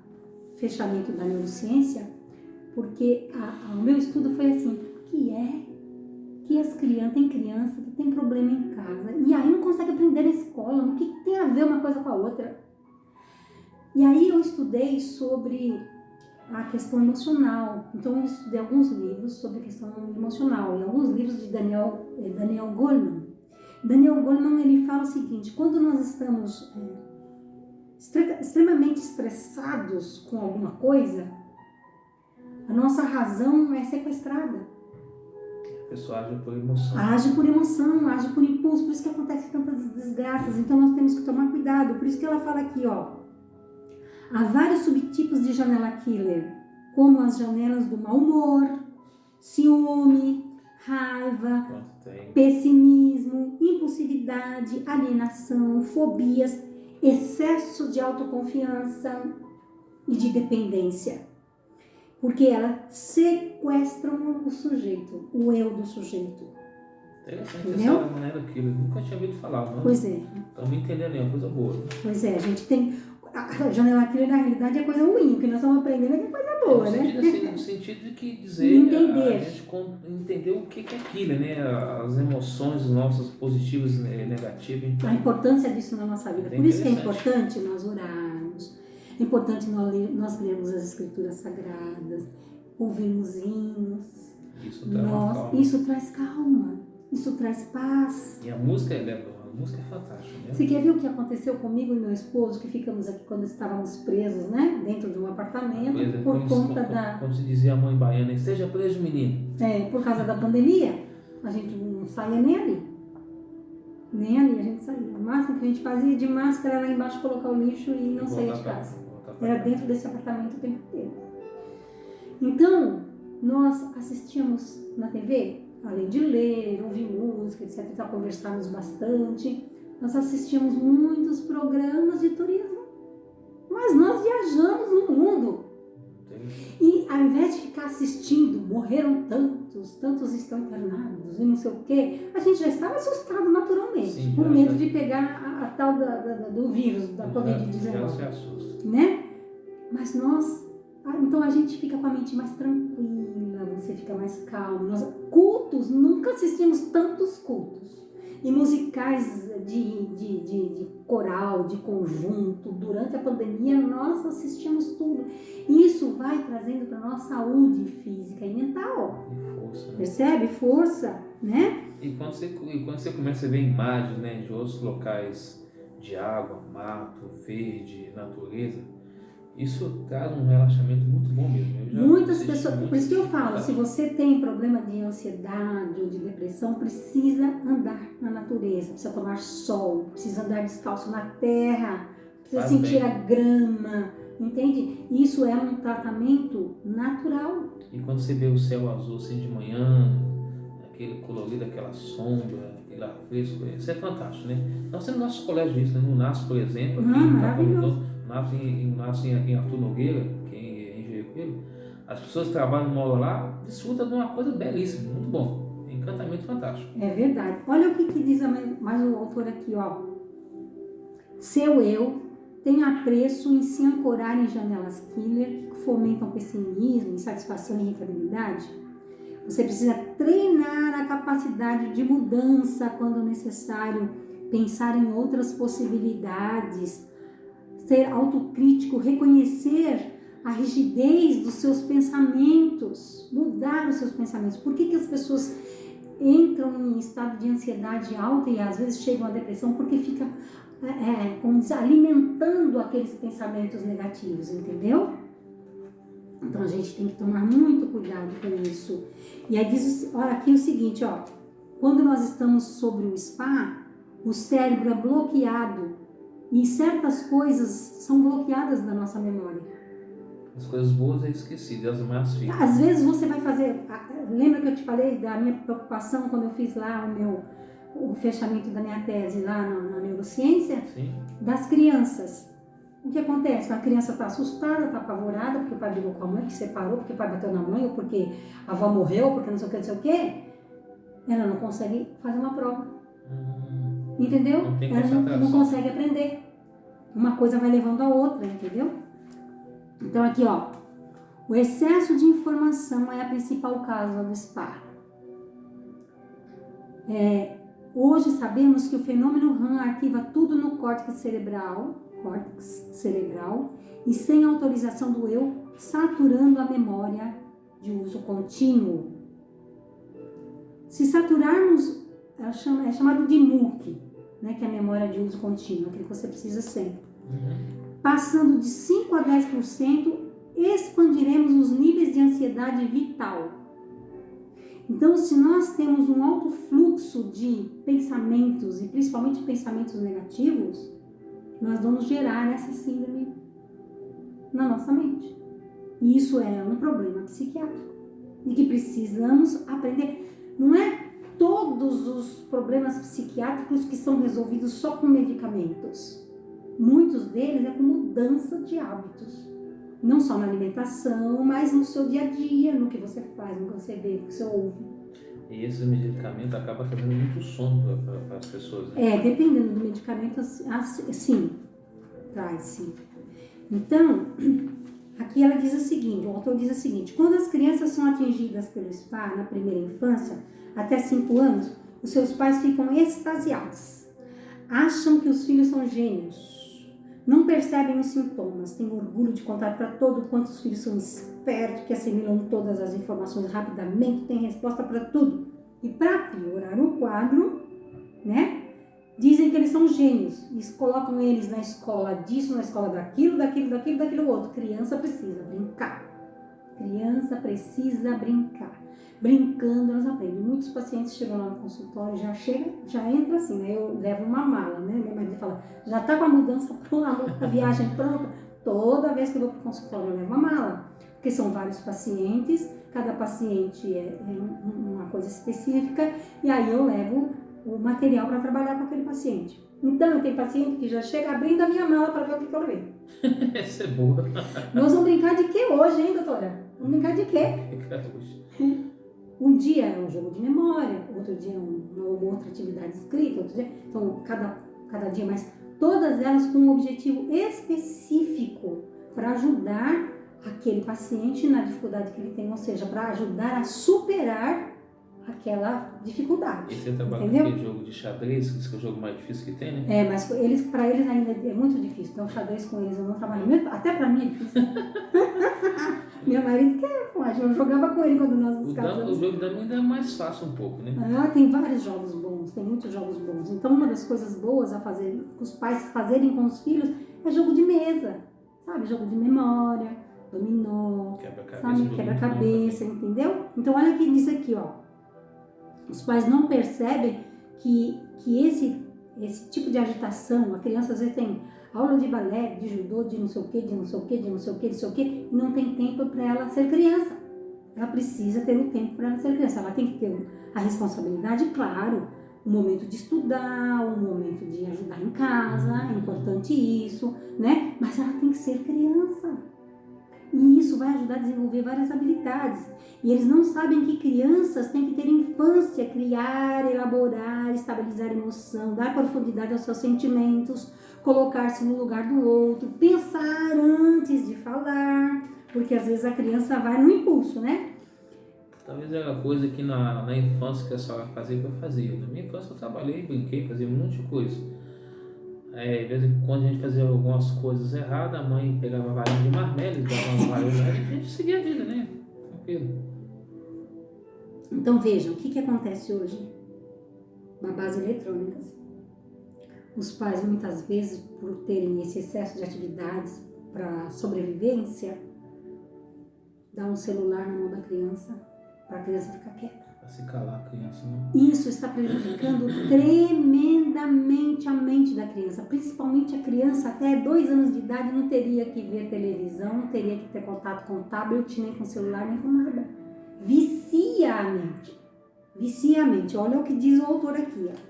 fechamento da neurociência, porque o meu estudo foi assim, que é que tem criança que tem problema em casa e aí não consegue aprender na escola, o que tem a ver uma coisa com a outra? E aí eu estudei sobre a questão emocional, então eu estudei alguns livros sobre a questão emocional e alguns livros de Daniel Goleman. Daniel Goleman, ele fala o seguinte: quando nós estamos extremamente estressados com alguma coisa, a nossa razão é sequestrada. A pessoa age por emoção. Age por emoção, age por impulso, por isso que acontece tantas desgraças. Então nós temos que tomar cuidado. Por isso que ela fala aqui, ó. Há vários subtipos de janela killer, como as janelas do mau humor, ciúme, raiva, pessimismo, impulsividade, alienação, fobias. excesso de autoconfiança e de dependência. Porque elas sequestram o sujeito, o eu do sujeito. Interessante essa maneira aqui, eu nunca tinha ouvido falar. Não? Pois é. Estamos entendendo, é uma coisa boa. Né? Pois é, a gente tem... A janela killer, na realidade, é coisa ruim, o que nós estamos aprendendo é que é coisa boa, no né? Sentido, assim, no sentido de que dizer, entender. A gente entender o que é killer, né? As emoções nossas positivas e negativas. Então, a importância disso na nossa vida. Por isso que é importante nós orarmos, é importante nós lermos as escrituras sagradas, ouvirmos hinos. Isso traz calma, isso traz paz. E a música é fantástica, né? Você quer ver o que aconteceu comigo e meu esposo, que ficamos aqui quando estávamos presos, né? Dentro de um apartamento, como se dizia a mãe baiana, esteja preso, menino. Por causa da pandemia, a gente não saía nem ali. Nem ali a gente saía. O máximo que a gente fazia de máscara era lá embaixo colocar o lixo e não sair de casa. Era dentro desse apartamento o tempo inteiro. Então, nós assistíamos na TV, além de ler, ouvir música, etc, conversarmos bastante, nós assistíamos muitos programas de turismo. Mas nós viajamos no mundo. E ao invés de ficar assistindo, morreram tantos estão internados e não sei o quê, a gente já estava assustado naturalmente, com medo de pegar a tal do vírus, da Covid-19. Né? Mas então a gente fica com a mente mais tranquila, você fica mais calmo. Cultos, nunca assistimos tantos cultos. E musicais de coral, de conjunto, durante a pandemia nós assistimos tudo. E isso vai trazendo para a nossa saúde física e mental. E força, né? Percebe? Força, né? E quando você começa a ver imagens, né, de outros locais de água, mato, verde, natureza, isso traz um relaxamento muito bom mesmo. Muitas pessoas, por isso que eu falo, se você tem problema de ansiedade ou de depressão, precisa andar na natureza, precisa tomar sol, precisa andar descalço na terra, precisa sentir a grama, entende? Isso é um tratamento natural. E quando você vê o céu azul assim de manhã, aquele colorido, aquela sombra, aquele ar fresco, isso é fantástico, né? Nós temos nossos colégios isso, né? No NAS, por exemplo, aqui em Capão nasce em Arthur Nogueira, que é engenheiro dele, as pessoas que trabalham uma hora lá, desfrutam de uma coisa belíssima, muito bom, encantamento fantástico. É verdade. Olha o que diz mais o autor aqui, ó. Seu eu tem apreço em se ancorar em janelas killer que fomentam pessimismo, insatisfação e irritabilidade. Você precisa treinar a capacidade de mudança quando necessário, pensar em outras possibilidades, ser autocrítico, reconhecer a rigidez dos seus pensamentos, mudar os seus pensamentos. Por que as pessoas entram em estado de ansiedade alta e às vezes chegam à depressão? Porque fica como diz, alimentando aqueles pensamentos negativos, entendeu? Então a gente tem que tomar muito cuidado com isso. E aí diz, olha aqui o seguinte, ó, quando nós estamos sobre o spa, o cérebro é bloqueado e certas coisas são bloqueadas da nossa memória. As coisas boas é esquecidas, as mais ficam. Às vezes você vai fazer, lembra que eu te falei da minha preocupação quando eu fiz lá o fechamento da minha tese lá na neurociência? Sim. Das crianças. O que acontece? A criança está assustada, está apavorada, porque o pai brigou com a mãe, que separou, porque o pai bateu na mãe, ou porque a avó morreu, porque não sei o que. Ela não consegue fazer uma prova. Entendeu? Ela não consegue aprender. Uma coisa vai levando a outra, entendeu? Então aqui, ó, o excesso de informação é a principal causa do SPA. Hoje sabemos que o fenômeno RAM arquiva tudo no córtex cerebral, e sem autorização do eu, saturando a memória de uso contínuo. Se saturarmos, é chamado de MOOC, né, que é a memória de uso contínuo, aquilo que você precisa sempre. Passando de 5 a 10%, expandiremos os níveis de ansiedade vital. Então, se nós temos um alto fluxo de pensamentos, e principalmente pensamentos negativos, nós vamos gerar essa síndrome na nossa mente. E isso é um problema psiquiátrico e que precisamos aprender. Não é todos os problemas psiquiátricos que são resolvidos só com medicamentos. Muitos deles é com mudança de hábitos. Não só na alimentação, mas no seu dia a dia, no que você faz, no que você vê, no que você ouve. E esses medicamentos acabam trazendo muito sono para as pessoas, né? Dependendo do medicamento, sim, traz sim. Então, aqui ela diz o seguinte, o autor diz o seguinte: quando as crianças são atingidas pelo SPA na primeira infância, até 5 anos, os seus pais ficam extasiados. Acham que os filhos são gênios. Não percebem os sintomas, têm orgulho de contar para todo quanto os filhos são espertos, que assimilam todas as informações rapidamente, têm resposta para tudo. E para piorar o quadro, né, dizem que eles são gênios e colocam eles na escola disso, na escola daquilo outro. Criança precisa brincar. Criança precisa brincar. Brincando, elas aprendem. Muitos pacientes chegam lá no consultório, já entra assim, né? Eu levo uma mala, né? Minha marido fala, já tá com a mudança pronta, a viagem pronta. Toda vez que eu vou pro consultório, eu levo uma mala. Porque são vários pacientes, cada paciente é uma coisa específica, e aí eu levo o material para trabalhar com aquele paciente. Então, tem paciente que já chega abrindo a minha mala para ver o que eu levei. Essa é boa. Nós vamos brincar de quê hoje, hein, doutora? Vamos brincar de quê? Um dia é um jogo de memória, outro dia é uma outra atividade escrita, outro dia... Então, cada dia mais. Todas elas com um objetivo específico para ajudar aquele paciente na dificuldade que ele tem, ou seja, para ajudar a superar aquela dificuldade. E você trabalha com aquele jogo de xadrez, que é o jogo mais difícil que tem, né? Mas para eles ainda é muito difícil. Então, xadrez com eles eu não trabalho. Até para mim é difícil. Meu marido eu jogava com ele quando nós nos casamos. O jogo da minha ainda é mais fácil um pouco, né? Tem vários jogos bons, tem muitos jogos bons. Então, uma das coisas boas a fazer, os pais fazerem com os filhos, é jogo de mesa, sabe? Jogo de memória, dominó, quebra-cabeça, entendeu? Então, olha o que diz aqui, ó. Os pais não percebem que esse tipo de agitação, a criança às vezes tem aula de balé, de judô, de não sei o que, e não tem tempo para ela ser criança. Ela precisa ter o tempo para ela ser criança. Ela tem que ter a responsabilidade, claro, um momento de estudar, um momento de ajudar em casa, é importante isso, né? Mas ela tem que ser criança. E isso vai ajudar a desenvolver várias habilidades. E eles não sabem que crianças têm que ter infância, criar, elaborar, estabilizar a emoção, dar profundidade aos seus sentimentos, colocar-se no lugar do outro, pensar antes de falar, porque às vezes a criança vai no impulso, né? Talvez era coisa que na infância que a senhora fazia que eu fazia. Na minha infância eu trabalhei, brinquei, fazia um monte de coisa. De vez em quando a gente fazia algumas coisas erradas, a mãe pegava a varinha de marmelo e dava uma varinha e a gente seguia a vida, né? Tranquilo. Então vejam, o que acontece hoje? Babás eletrônicas. Os pais muitas vezes, por terem esse excesso de atividades para sobrevivência, dão um celular na mão da criança para a criança ficar quieta. Para se calar a criança, né? Isso está prejudicando tremendamente a mente da criança, principalmente a criança até 2 anos de idade não teria que ver televisão, não teria que ter contato com tablet, nem com celular, nem com nada. Vicia a mente. Vicia a mente. Olha o que diz o autor aqui, ó.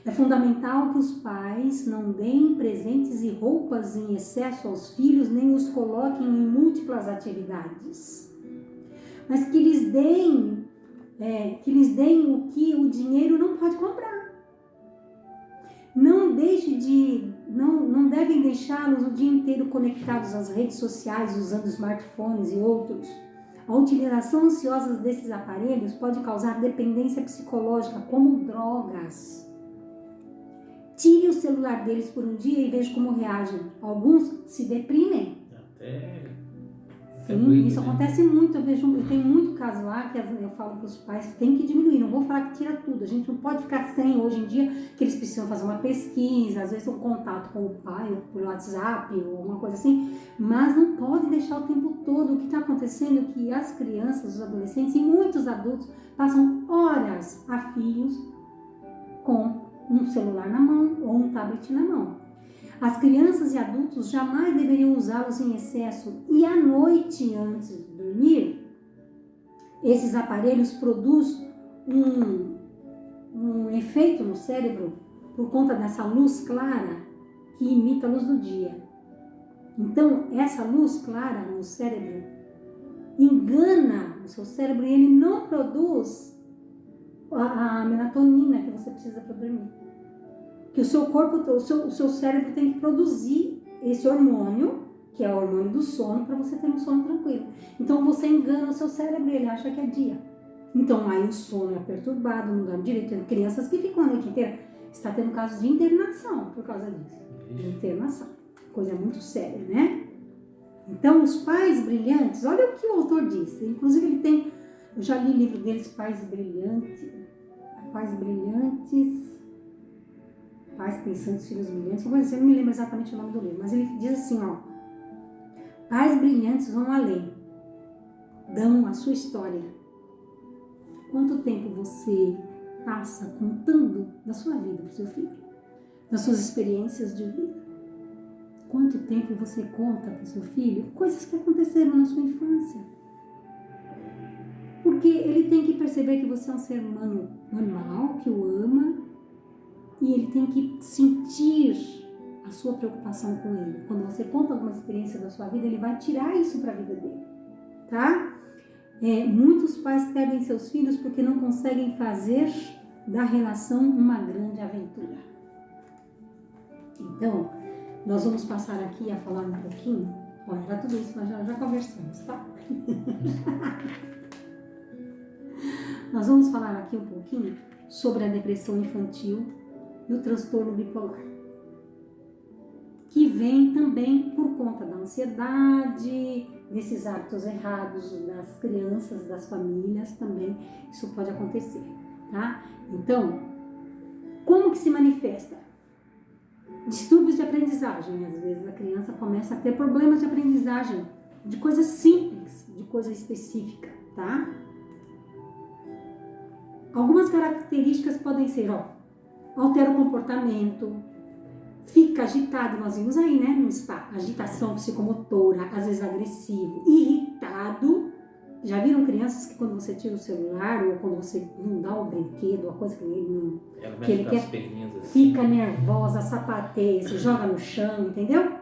É fundamental que os pais não deem presentes e roupas em excesso aos filhos, nem os coloquem em múltiplas atividades, mas que lhes deem o que o dinheiro não pode comprar. Não devem deixá-los o dia inteiro conectados às redes sociais, usando smartphones e outros. A utilização ansiosa desses aparelhos pode causar dependência psicológica, como drogas. Tire o celular deles por um dia e veja como reagem. Alguns se deprimem. Sim, isso acontece muito. Eu tenho muito caso lá que eu falo para os pais tem que diminuir. Não vou falar que tira tudo. A gente não pode ficar sem hoje em dia, que eles precisam fazer uma pesquisa, às vezes um contato com o pai, ou por WhatsApp, ou uma coisa assim. Mas não pode deixar o tempo todo. O que está acontecendo é que as crianças, os adolescentes e muitos adultos passam horas a fios com um celular na mão ou um tablet na mão. As crianças e adultos jamais deveriam usá-los em excesso e à noite, antes de dormir, esses aparelhos produzem um efeito no cérebro por conta dessa luz clara que imita a luz do dia. Então, essa luz clara no cérebro engana o seu cérebro e ele não produz a melatonina que você precisa para dormir. Que o seu corpo, o seu cérebro tem que produzir esse hormônio, que é o hormônio do sono, para você ter um sono tranquilo. Então, você engana o seu cérebro e ele acha que é dia. Então, aí o sono é perturbado, não dorme direito. Tem crianças que ficam a noite inteira. Está tendo casos de internação por causa disso. Internação. Coisa muito séria, né? Então, os pais brilhantes, olha o que o autor diz. Inclusive, ele tem, eu já li o livro deles, Pais Brilhantes, Pais Pensantes, Filhos Brilhantes. Eu não me lembro exatamente o nome do livro, mas ele diz assim, ó. Pais brilhantes vão além, dão a sua história. Quanto tempo você passa contando da sua vida para o seu filho? Das suas experiências de vida? Quanto tempo você conta para o seu filho coisas que aconteceram na sua infância? Porque ele tem que perceber que você é um ser humano normal, que o ama, e ele tem que sentir a sua preocupação com ele. Quando você conta alguma experiência da sua vida, ele vai tirar isso para a vida dele, tá? Muitos pais perdem seus filhos porque não conseguem fazer da relação uma grande aventura. Então, nós vamos passar aqui a falar um pouquinho. Olha, era tudo isso, nós já conversamos, tá? Nós vamos falar aqui um pouquinho sobre a depressão infantil e o transtorno bipolar, que vem também por conta da ansiedade, desses hábitos errados das crianças, das famílias, também isso pode acontecer, tá? Então, como que se manifesta? Distúrbios de aprendizagem. Às vezes a criança começa a ter problemas de aprendizagem, de coisas simples, de coisa específica, tá? Algumas características podem ser, altera o comportamento, fica agitado, nós vimos aí, né, no SPA, agitação psicomotora, às vezes agressivo, irritado. Já viram crianças que quando você tira o celular ou quando você não dá o brinquedo, a coisa que ele quer, assim, fica nervosa, sapateia, se joga no chão, entendeu?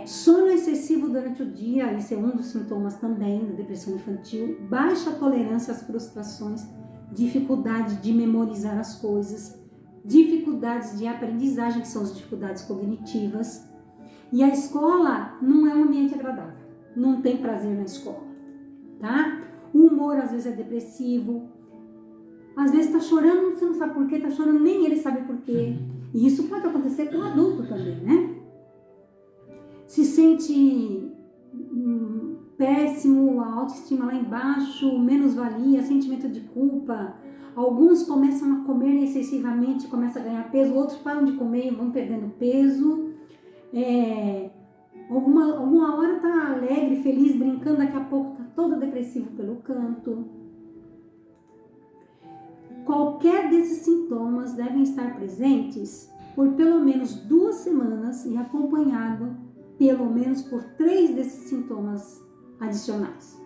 Sono excessivo durante o dia, isso é um dos sintomas também da depressão infantil, baixa tolerância às frustrações, dificuldade de memorizar as coisas, dificuldades de aprendizagem, que são as dificuldades cognitivas, e a escola não é um ambiente agradável, não tem prazer na escola, tá? O humor às vezes é depressivo, às vezes tá chorando, você não sabe por quê, tá chorando, nem ele sabe por quê, e isso pode acontecer com o adulto também, né? Se sente péssimo, a autoestima lá embaixo, menos-valia, sentimento de culpa. Alguns começam a comer excessivamente, começam a ganhar peso, outros param de comer e vão perdendo peso. Alguma hora tá alegre, feliz, brincando, daqui a pouco tá todo depressivo pelo canto. Qualquer desses sintomas devem estar presentes por pelo menos 2 semanas e acompanhado pelo menos por 3 desses sintomas adicionais.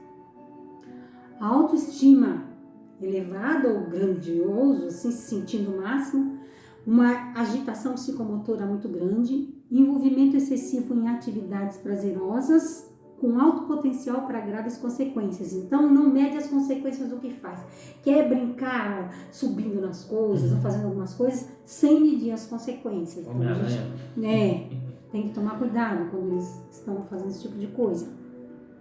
A autoestima elevada ou grandioso, assim, se sentindo o máximo, uma agitação psicomotora muito grande, envolvimento excessivo em atividades prazerosas, com alto potencial para graves consequências. Então, não mede as consequências do que faz. Quer brincar subindo nas coisas ou fazendo algumas coisas sem medir as consequências. Então, a gente, tem que tomar cuidado quando eles estão fazendo esse tipo de coisa.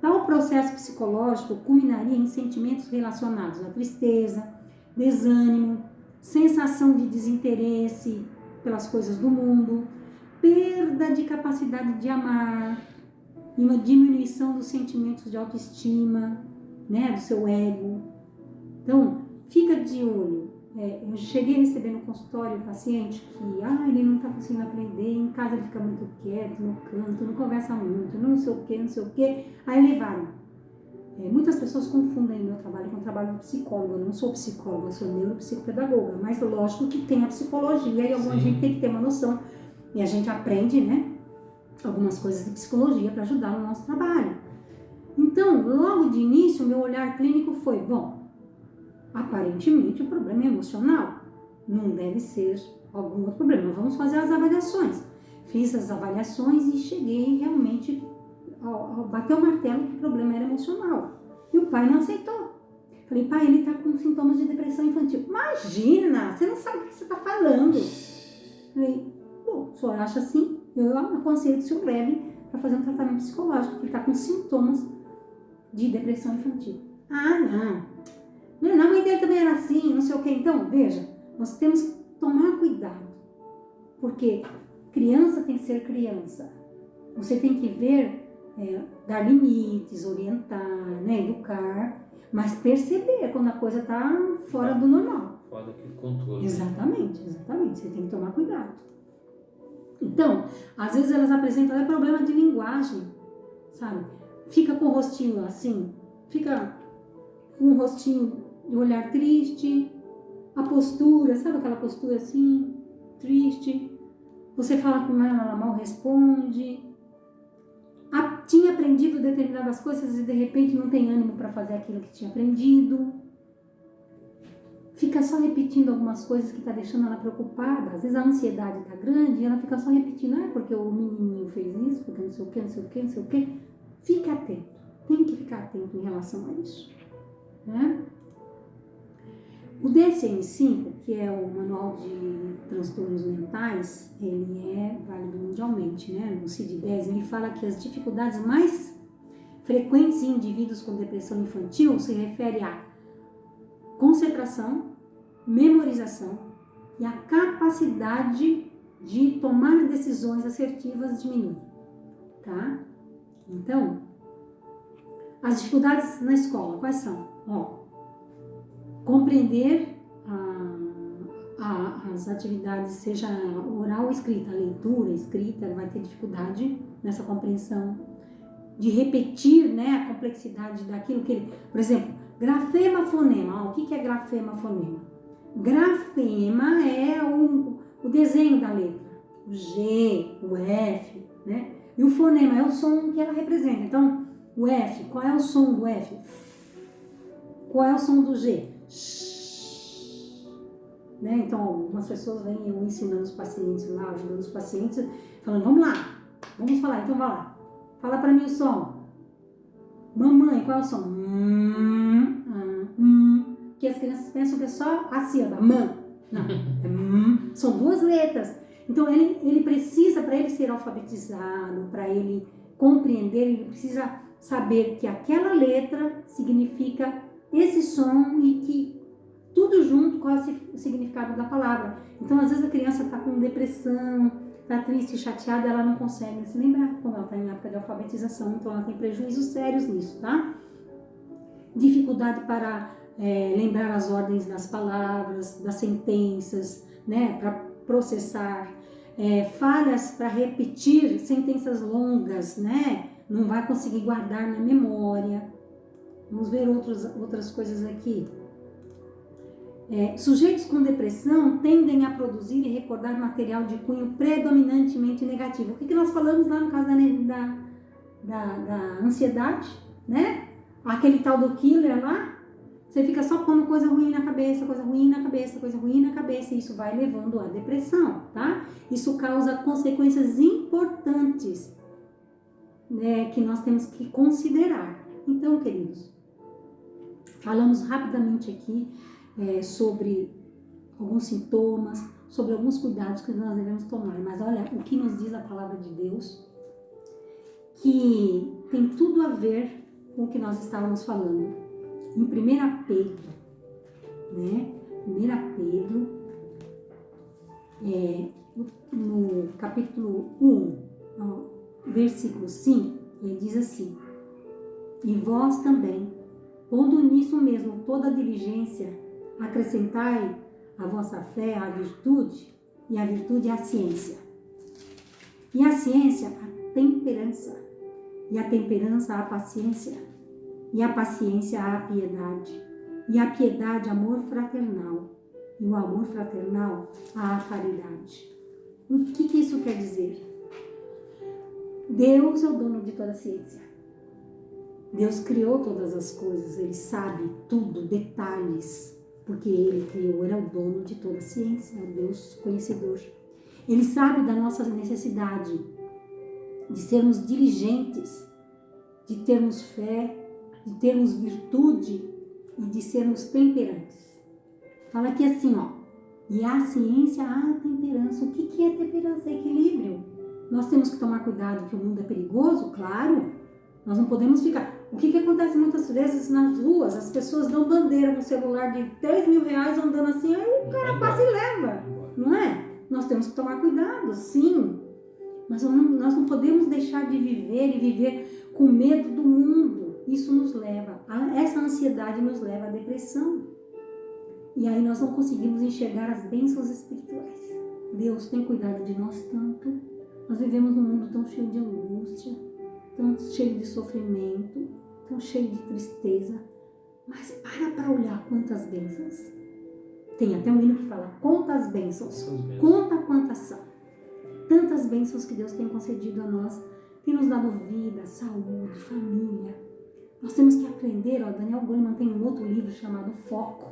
Tal processo psicológico culminaria em sentimentos relacionados à tristeza, desânimo, sensação de desinteresse pelas coisas do mundo, perda de capacidade de amar, e uma diminuição dos sentimentos de autoestima, né, do seu ego. Então, fica de olho. Eu cheguei a receber no consultório um paciente que ele não está conseguindo aprender, em casa ele fica muito quieto, no canto, não conversa muito, não sei o que. Aí levaram. Muitas pessoas confundem meu trabalho com o trabalho de psicólogo. Eu não sou psicóloga, eu sou neuropsicopedagoga, mas lógico que tem a psicologia e alguma gente tem que ter uma noção. E a gente aprende, né, algumas coisas de psicologia para ajudar no nosso trabalho. Então, logo de início, o meu olhar clínico foi, aparentemente o problema é emocional, não deve ser algum outro problema. Vamos fazer as avaliações. Fiz as avaliações e cheguei realmente ao bater o martelo que o problema era emocional. E o pai não aceitou. Falei, pai, ele está com sintomas de depressão infantil. Imagina, você não sabe o que você está falando. Falei, bom, o senhor acha assim? Eu aconselho que o senhor leve para fazer um tratamento psicológico, porque ele está com sintomas de depressão infantil. Ah, não, a mãe dele também era assim, não sei o que. Então, veja, nós temos que tomar cuidado, porque criança tem que ser criança. Você tem que ver, dar limites, orientar, né, educar, mas perceber quando a coisa está fora do normal. Fora daquele controle. Exatamente. Você tem que tomar cuidado. Então, às vezes elas apresentam até problema de linguagem, sabe? Fica com o rostinho assim, fica com o rostinho de olhar triste, a postura, sabe aquela postura assim, triste? Você fala com ela mal responde. Tinha aprendido determinadas coisas e de repente não tem ânimo para fazer aquilo que tinha aprendido. Fica só repetindo algumas coisas que está deixando ela preocupada. Às vezes a ansiedade está grande e ela fica só repetindo, porque o menininho fez isso, porque não sei o que. Fica atento. Tem que ficar atento em relação a isso. Né? O DSM-5, que é o Manual de Transtornos Mentais, ele é válido mundialmente, né? No CID-10, ele fala que as dificuldades mais frequentes em indivíduos com depressão infantil se refere a concentração, memorização e a capacidade de tomar decisões assertivas diminui, tá? Então, as dificuldades na escola, quais são? Compreender as atividades, seja oral ou escrita, leitura, escrita, vai ter dificuldade nessa compreensão, de repetir, né, a complexidade daquilo que ele... Por exemplo, grafema, fonema. O que é grafema, fonema? Grafema é o desenho da letra, o G, o F, né? E o fonema é o som que ela representa. Então, o F, qual é o som do F? Qual é o som do G? Né? Então, algumas pessoas vêm eu ensinando os pacientes lá, ajudando os pacientes, falando, vamos lá, vamos falar, então vai lá. Fala pra mim o som. Mamãe, qual é o som? Que as crianças pensam que é só a sílaba, mã. Não, é são duas letras. Então, ele precisa, para ele ser alfabetizado, para ele compreender, ele precisa saber que aquela letra significa esse som e que tudo junto, qual é o significado da palavra. Então, às vezes a criança está com depressão, está triste, chateada, ela não consegue se lembrar, como ela está em época de alfabetização, então ela tem prejuízos sérios nisso, tá? Dificuldade para lembrar as ordens das palavras, das sentenças, né, para processar, falhas para repetir sentenças longas, né, não vai conseguir guardar na memória. Vamos ver outras coisas aqui. Sujeitos com depressão tendem a produzir e recordar material de cunho predominantemente negativo. O que nós falamos lá no caso da ansiedade, né? Aquele tal do killer lá, você fica só pondo coisa ruim na cabeça, coisa ruim na cabeça, coisa ruim na cabeça, e isso vai levando à depressão, tá? Isso causa consequências importantes, né, que nós temos que considerar. Então, queridos, falamos rapidamente aqui sobre alguns sintomas, sobre alguns cuidados que nós devemos tomar. Mas olha o que nos diz a palavra de Deus, que tem tudo a ver com o que nós estávamos falando. Em 1 Pedro, né? 1 Pedro, no capítulo 1, versículo 5, ele diz assim: e vós também, pondo nisso mesmo toda a diligência, acrescentai a vossa fé à virtude, e a virtude à ciência. E a ciência, a temperança, e a temperança, a paciência, e a paciência, a piedade, e a piedade, amor fraternal, e o amor fraternal, a caridade. O que isso quer dizer? Deus é o dono de toda a ciência. Deus criou todas as coisas, Ele sabe tudo, detalhes, porque Ele criou, Ele é o dono de toda a ciência, é o Deus conhecedor. Ele sabe da nossa necessidade de sermos diligentes, de termos fé, de termos virtude e de sermos temperantes. Fala aqui assim, ó, e a ciência, a temperança. O que é temperança? É equilíbrio. Nós temos que tomar cuidado que o mundo é perigoso, claro. Nós não podemos ficar... O que acontece muitas vezes nas ruas? As pessoas dão bandeira no celular de 10 mil reais andando assim, aí o cara passa e leva, não é? Nós temos que tomar cuidado, sim. Mas nós não podemos deixar de viver e viver com medo do mundo. Isso nos leva, essa ansiedade nos leva à depressão. E aí nós não conseguimos enxergar as bênçãos espirituais. Deus tem cuidado de nós tanto. Nós vivemos num mundo tão cheio de angústia, tão cheio de sofrimento, tão cheio de tristeza. Mas para olhar quantas bênçãos. Tem até um hino que fala, conta as bênçãos, conta quantas são. Tantas bênçãos que Deus tem concedido a nós, tem nos dado vida, saúde, família. Nós temos que aprender, ó, Daniel Goleman tem um outro livro chamado Foco.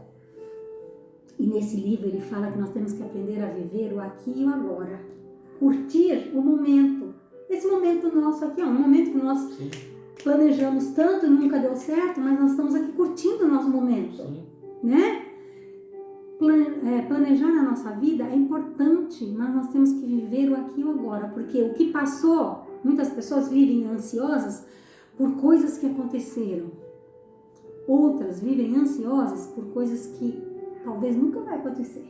E nesse livro ele fala que nós temos que aprender a viver o aqui e o agora. Curtir o momento. Esse momento nosso aqui, ó, um momento que nós planejamos tanto e nunca deu certo, mas nós estamos aqui curtindo o nosso momento. Né? Planejar a nossa vida é importante, mas nós temos que viver o aqui e o agora. Porque o que passou, muitas pessoas vivem ansiosas por coisas que aconteceram. Outras vivem ansiosas por coisas que talvez nunca vai acontecer.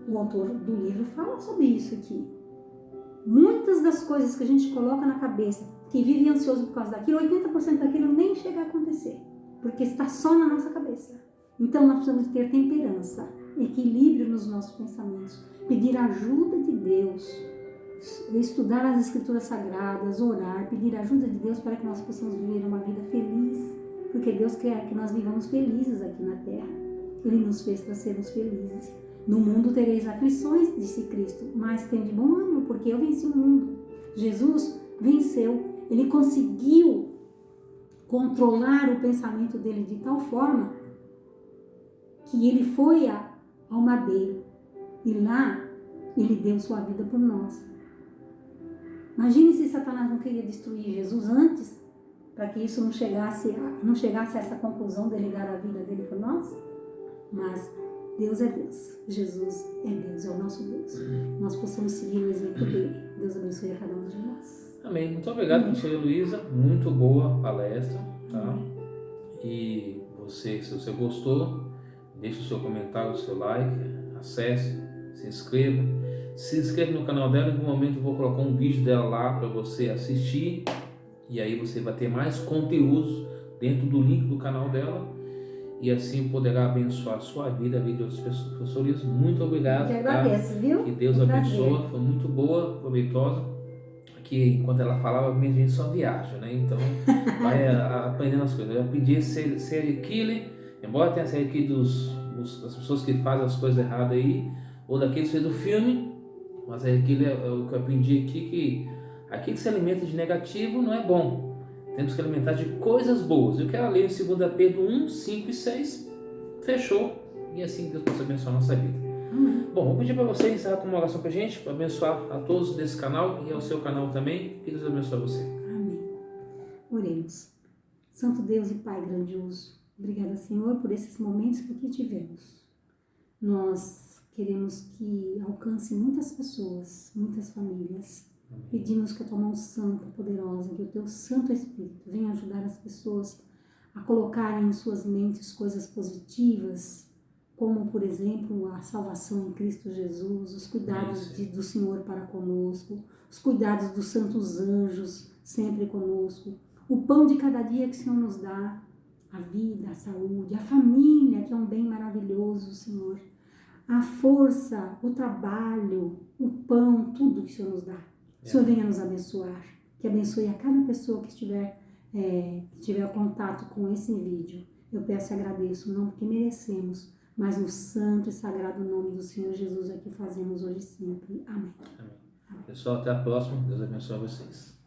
O autor do livro fala sobre isso aqui. Muitas das coisas que a gente coloca na cabeça, que vive ansioso por causa daquilo, 80% daquilo nem chega a acontecer, porque está só na nossa cabeça. Então nós precisamos ter temperança, equilíbrio nos nossos pensamentos, pedir ajuda de Deus, estudar as Escrituras Sagradas, orar, pedir ajuda de Deus para que nós possamos viver uma vida feliz, porque Deus quer que nós vivamos felizes aqui na terra. Ele nos fez para sermos felizes. No mundo tereis aflições, disse Cristo, mas tem de bom ânimo, porque eu venci o mundo. Jesus venceu, ele conseguiu controlar o pensamento dele de tal forma que ele foi ao madeiro e lá ele deu sua vida por nós. Imagine se Satanás não queria destruir Jesus antes, para que isso não chegasse a essa conclusão dele dar a vida dele por nós. Mas Deus é Deus, Jesus é Deus, é o nosso Deus. Nós possamos seguir o exemplo dele. Deus abençoe a cada um de nós. Amém. Muito obrigado, professora Luísa. Muito boa palestra, tá? E se você gostou, deixe o seu comentário, o seu like, acesse, se inscreva. Se inscreva no canal dela. Em algum momento eu vou colocar um vídeo dela lá para você assistir. E aí você vai ter mais conteúdos dentro do link do canal dela. E assim poderá abençoar a sua vida, a vida de outras pessoas. Professor Luísa, muito obrigado. Eu agradeço, tá? Viu? Que Deus abençoe. Foi muito boa, proveitosa. Aqui, enquanto ela falava, a gente só viaja, né? Então, vai aprendendo as coisas. Eu pedi serial killer, embora tenha serial killer das pessoas que fazem as coisas erradas aí, ou daqueles que fez o filme, mas serial killer é o que eu aprendi aqui, que aquilo que se alimenta de negativo não é bom. Temos que alimentar de coisas boas. Eu quero ler em 2 Pedro 1, 5 e 6. Fechou. E assim Deus possa abençoar a nossa vida. Bom, vou pedir para você encerrar com uma oração para a gente, para abençoar a todos desse canal e ao seu canal também. Que Deus abençoe você. Amém. Oremos. Santo Deus e Pai grandioso, obrigada, Senhor, por esses momentos que tivemos. Nós queremos que alcance muitas pessoas, muitas famílias. Pedimos que a tua mão santa, poderosa, que o teu Santo Espírito venha ajudar as pessoas a colocarem em suas mentes coisas positivas, como, por exemplo, a salvação em Cristo Jesus, os cuidados do Senhor para conosco, os cuidados dos santos anjos sempre conosco, o pão de cada dia que o Senhor nos dá, a vida, a saúde, a família, que é um bem maravilhoso, Senhor, a força, o trabalho, o pão, tudo que o Senhor nos dá. O Senhor venha nos abençoar, que abençoe a cada pessoa que tiver contato com esse vídeo. Eu peço e agradeço, não porque merecemos, mas no santo e sagrado nome do Senhor Jesus é que fazemos hoje e sempre. Amém. Amém. Pessoal, até a próxima. Deus abençoe vocês.